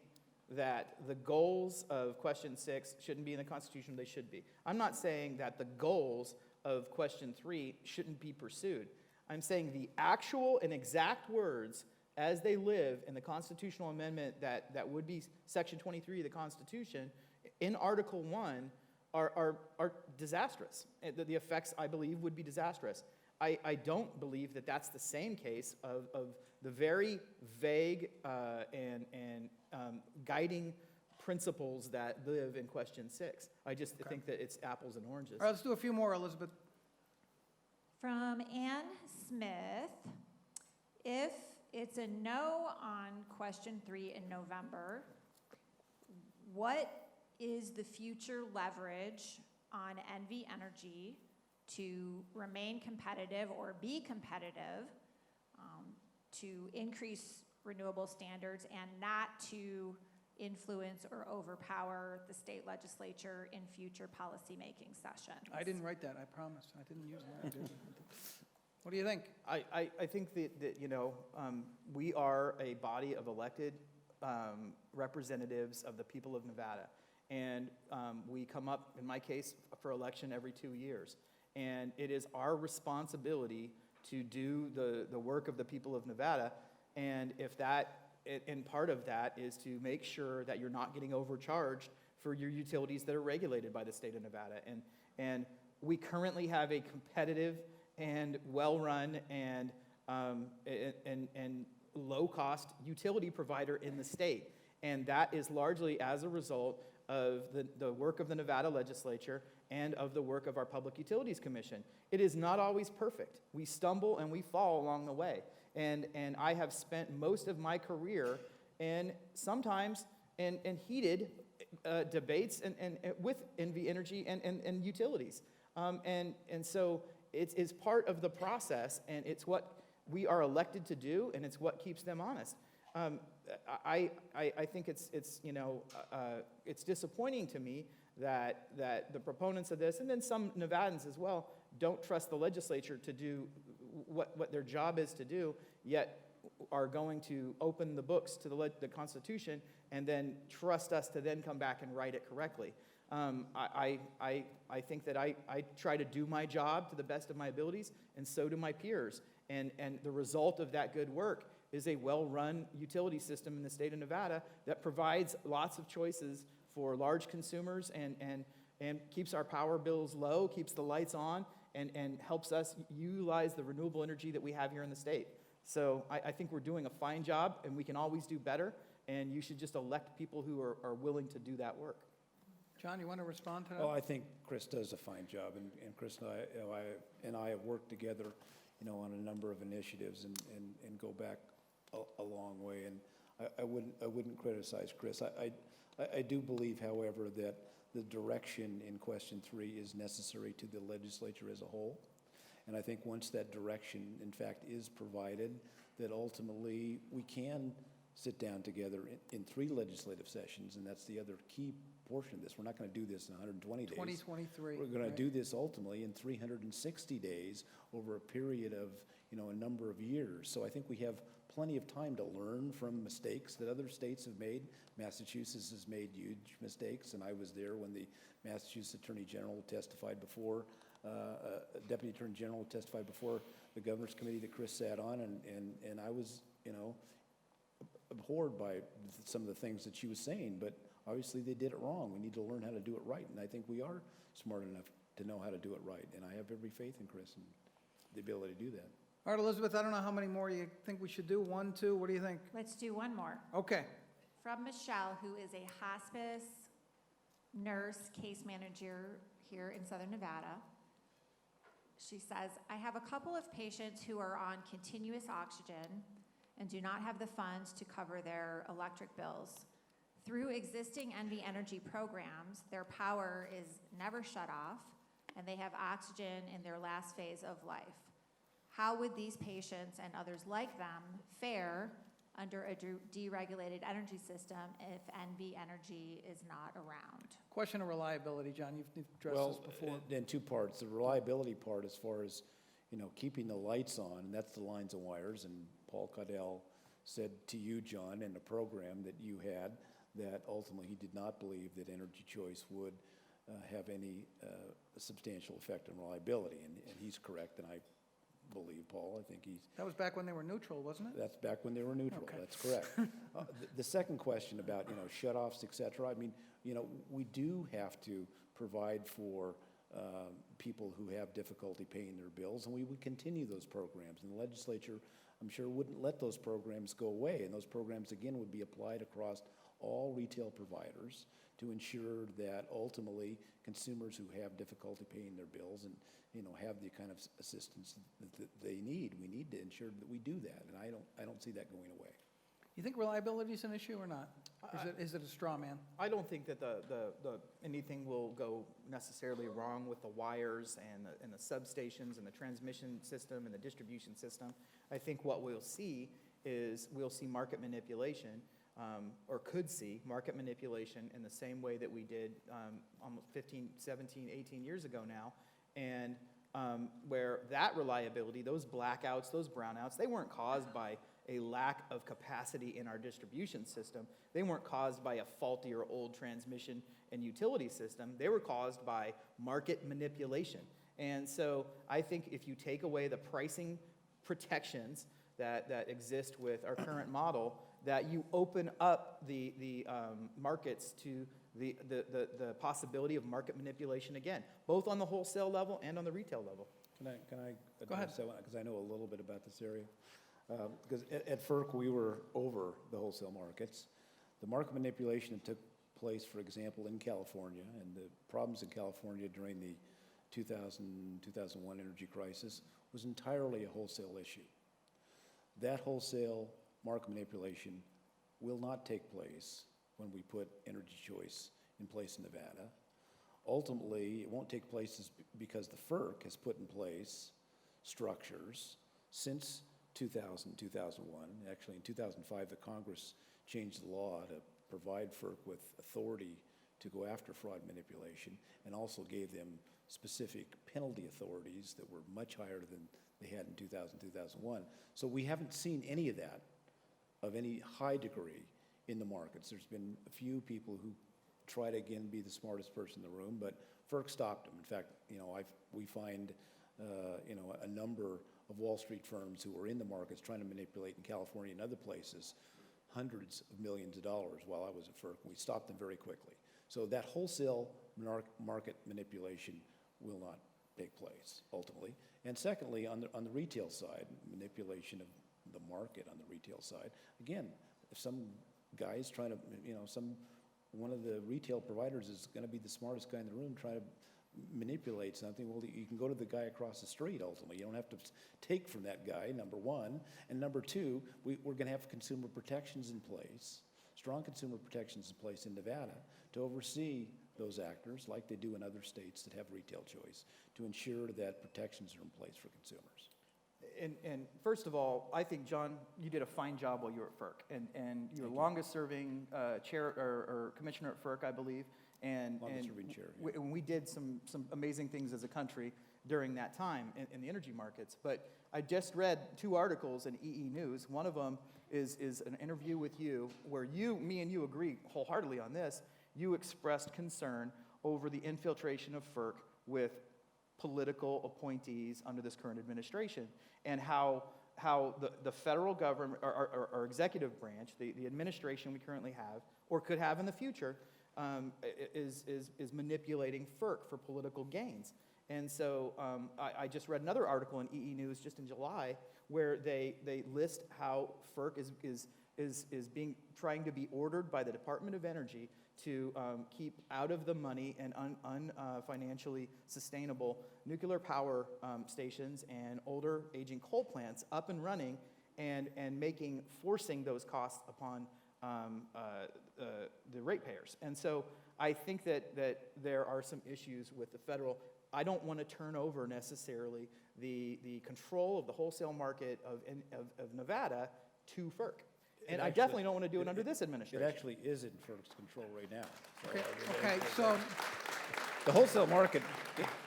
that the goals of question 6 shouldn't be in the Constitution, they should be. I'm not saying that the goals of question 3 shouldn't be pursued. I'm saying the actual and exact words as they live in the constitutional amendment that would be Section 23 of the Constitution in Article 1 are disastrous. The effects, I believe, would be disastrous. I don't believe that that's the same case of the very vague and guiding principles that live in question 6. I just think that it's apples and oranges. All right, let's do a few more, Elizabeth. From Ann Smith, if it's a no on question 3 in November, what is the future leverage on NV Energy to remain competitive or be competitive, to increase renewable standards and not to influence or overpower the state legislature in future policymaking sessions? I didn't write that, I promise. I didn't use that. What do you think? I think that we are a body of elected representatives of the people of Nevada. And we come up, in my case, for election every 2 years. And it is our responsibility to do the work of the people of Nevada. And if that, and part of that is to make sure that you're not getting overcharged for your utilities that are regulated by the state of Nevada. And we currently have a competitive and well-run and low-cost utility provider in the state. And that is largely as a result of the work of the Nevada legislature and of the work of our Public Utilities Commission. It is not always perfect. We stumble and we fall along the way. And I have spent most of my career in sometimes in heated debates and with NV Energy and utilities. And so it's part of the process, and it's what we are elected to do, and it's what keeps them honest. I think it's disappointing to me that the proponents of this, and then some Nevadans as well, don't trust the legislature to do what their job is to do, yet are going to open the books to the Constitution and then trust us to then come back and write it correctly. I think that I try to do my job to the best of my abilities, and so do my peers. And the result of that good work is a well-run utility system in the state of Nevada that provides lots of choices for large consumers and keeps our power bills low, keeps the lights on, and helps us utilize the renewable energy that we have here in the state. So I think we're doing a fine job, and we can always do better, and you should just elect people who are willing to do that work. John, you want to respond to that? Well, I think Chris does a fine job, and Chris and I have worked together, on a number of initiatives and go back a long way. And I wouldn't criticize Chris. I do believe, however, that the direction in question 3 is necessary to the legislature as a whole. And I think once that direction, in fact, is provided, that ultimately we can sit down together in 3 legislative sessions, and that's the other key portion of this. We're not going to do this in 120 days. 2023. We're going right? to do this ultimately in 360 days over a period of, a number of years. So I think we have plenty of time to learn from mistakes that other states have made. Massachusetts has made huge mistakes, and I was there when the Massachusetts Attorney General testified before, Deputy Attorney General testified before the Governor's Committee that Chris sat on, and I was, abhorred by some of the things that she was saying, but obviously they did it wrong. We need to learn how to do it right, and I think we are smart enough to know how to do it right, and I have every faith in Chris and the ability to do that. All right, Elizabeth, I don't know how many more you think we should do. 1, 2, what do you think? Let's do one more. Okay. From Michelle, who is a hospice nurse case manager here in Southern Nevada. She says, I have a couple of patients who are on continuous oxygen and do not have the funds to cover their electric bills. Through existing NV Energy programs, their power is never shut off, and they have oxygen in their last phase of life. How would these patients and others like them fare under a deregulated energy system if NV Energy is not around? Question of reliability, John, you've addressed Well, this before. in 2 parts. The reliability part, as far as, keeping the lights on, and that's the lines and wires, and Paul Caudell said to you, John, in the program that you had, that ultimately he did not believe that Energy Choice would have any substantial effect on reliability, and he's correct, and I believe, Paul, I think he's... That was back when they were neutral, wasn't it? That's back when they were neutral, Okay. That's correct. The second question about, shut-offs, et cetera, I mean, we do have to provide for people who have difficulty paying their bills, and we would continue those programs. And the legislature, I'm sure, wouldn't let those programs go away, and those programs, again, would be applied across all retail providers to ensure that ultimately consumers who have difficulty paying their bills and, have the kind of assistance that they need, we need to ensure that we do that, and I don't see that going away. You think reliability is an issue or not? Is it a straw man? I don't think that anything will go necessarily wrong with the wires and the substations and the transmission system and the distribution system. I think what we'll see is market manipulation, or could see market manipulation in the same way that we did almost 15, 17, 18 years ago now, and where that reliability, those blackouts, those brownouts, they weren't caused by a lack of capacity in our distribution system. They weren't caused by a faulty or old transmission and utility system. They were caused by market manipulation. And so I think if you take away the pricing protections that exist with our current model, that you open up the markets to the possibility of market manipulation again, both on the wholesale level and on the retail level. Can I Go ahead. address that one? Because I know a little bit about this area. Because at FERC, we were over the wholesale markets. The market manipulation that took place, for example, in California, and the problems in California during the 2000-2001 energy crisis was entirely a wholesale issue. That wholesale market manipulation will not take place when we put Energy Choice in place in Nevada. Ultimately, it won't take place because the FERC has put in place structures since 2000, 2001. Actually, in 2005, the Congress changed the law to provide FERC with authority to go after fraud manipulation, and also gave them specific penalty authorities that were much higher than they had in 2000, 2001. So we haven't seen any of that of any high degree in the markets. There's been a few people who try to, again, be the smartest person in the room, but FERC stopped them. In fact, we find, a number of Wall Street firms who were in the markets trying to manipulate in California and other places hundreds of millions of dollars while I was at FERC. We stopped them very quickly. So that wholesale market manipulation will not take place ultimately. And secondly, on the retail side, manipulation of the market on the retail side. Again, if some guy's trying to, one of the retail providers is going to be the smartest guy in the room trying to manipulate something, well, you can go to the guy across the street ultimately. You don't have to take from that guy, number one. And number two, we're going to have consumer protections in place, strong consumer protections in place in Nevada to oversee those actors like they do in other states that have retail choice, to ensure that protections are in place for consumers. And first of all, I think, John, you did a fine job while you were at FERC. And you're longest-serving chair or commissioner at FERC, I believe. And Longest-serving chair, yeah. and we did some amazing things as a country during that time in the energy markets. But I just read 2 articles in EE News. One of them is an interview with you where me and you agree wholeheartedly on this. You expressed concern over the infiltration of FERC with political appointees under this current administration, and how the federal government, our executive branch, the administration we currently have, or could have in the future, is manipulating FERC for political gains. And so I just read another article in EE News just in July where they list how FERC is trying to be ordered by the Department of Energy to keep out of the money and financially sustainable nuclear power stations and older aging coal plants up and running, and forcing those costs upon the ratepayers. And so I think that there are some issues with the federal. I don't want to turn over necessarily the control of the wholesale market of Nevada to FERC. And I definitely don't want to do it under this administration. It actually is in FERC's control right now. So, Okay, so the wholesale market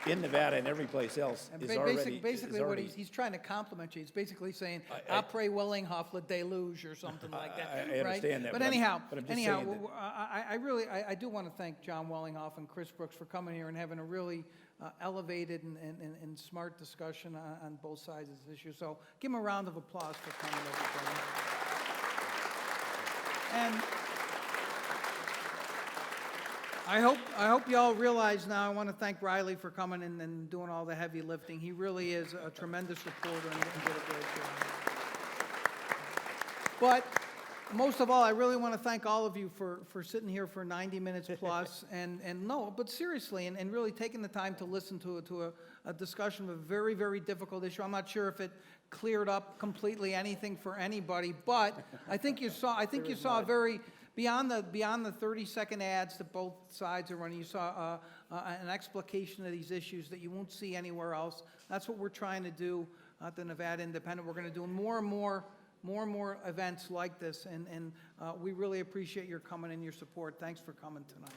in Nevada and every place else is already. basically what he's trying to compliment you. He's basically saying, "Après Wellinghoff le deluge" or something like that. I understand that, But but I'm anyhow, just saying that- I do want to thank Jon Wellinghoff and Chris Brooks for coming here and having a really elevated and smart discussion on both sides of this issue. So give them a round of applause for coming, everybody. And I hope you all realize now, I want to thank Riley for coming and doing all the heavy lifting. He really is a tremendous reporter and did a great job. But most of all, I really want to thank all of you for sitting here for 90 minutes plus, but seriously, and really taking the time to listen to a discussion of a very, very difficult issue. I'm not sure if it cleared up completely anything for anybody, but I think you saw a very, beyond the 30-second ads that both sides are running, you saw an explication of these issues that you won't see anywhere else. That's what we're trying to do at the Nevada Independent. We're going to do more and more events like this, and we really appreciate your coming and your support. Thanks for coming tonight.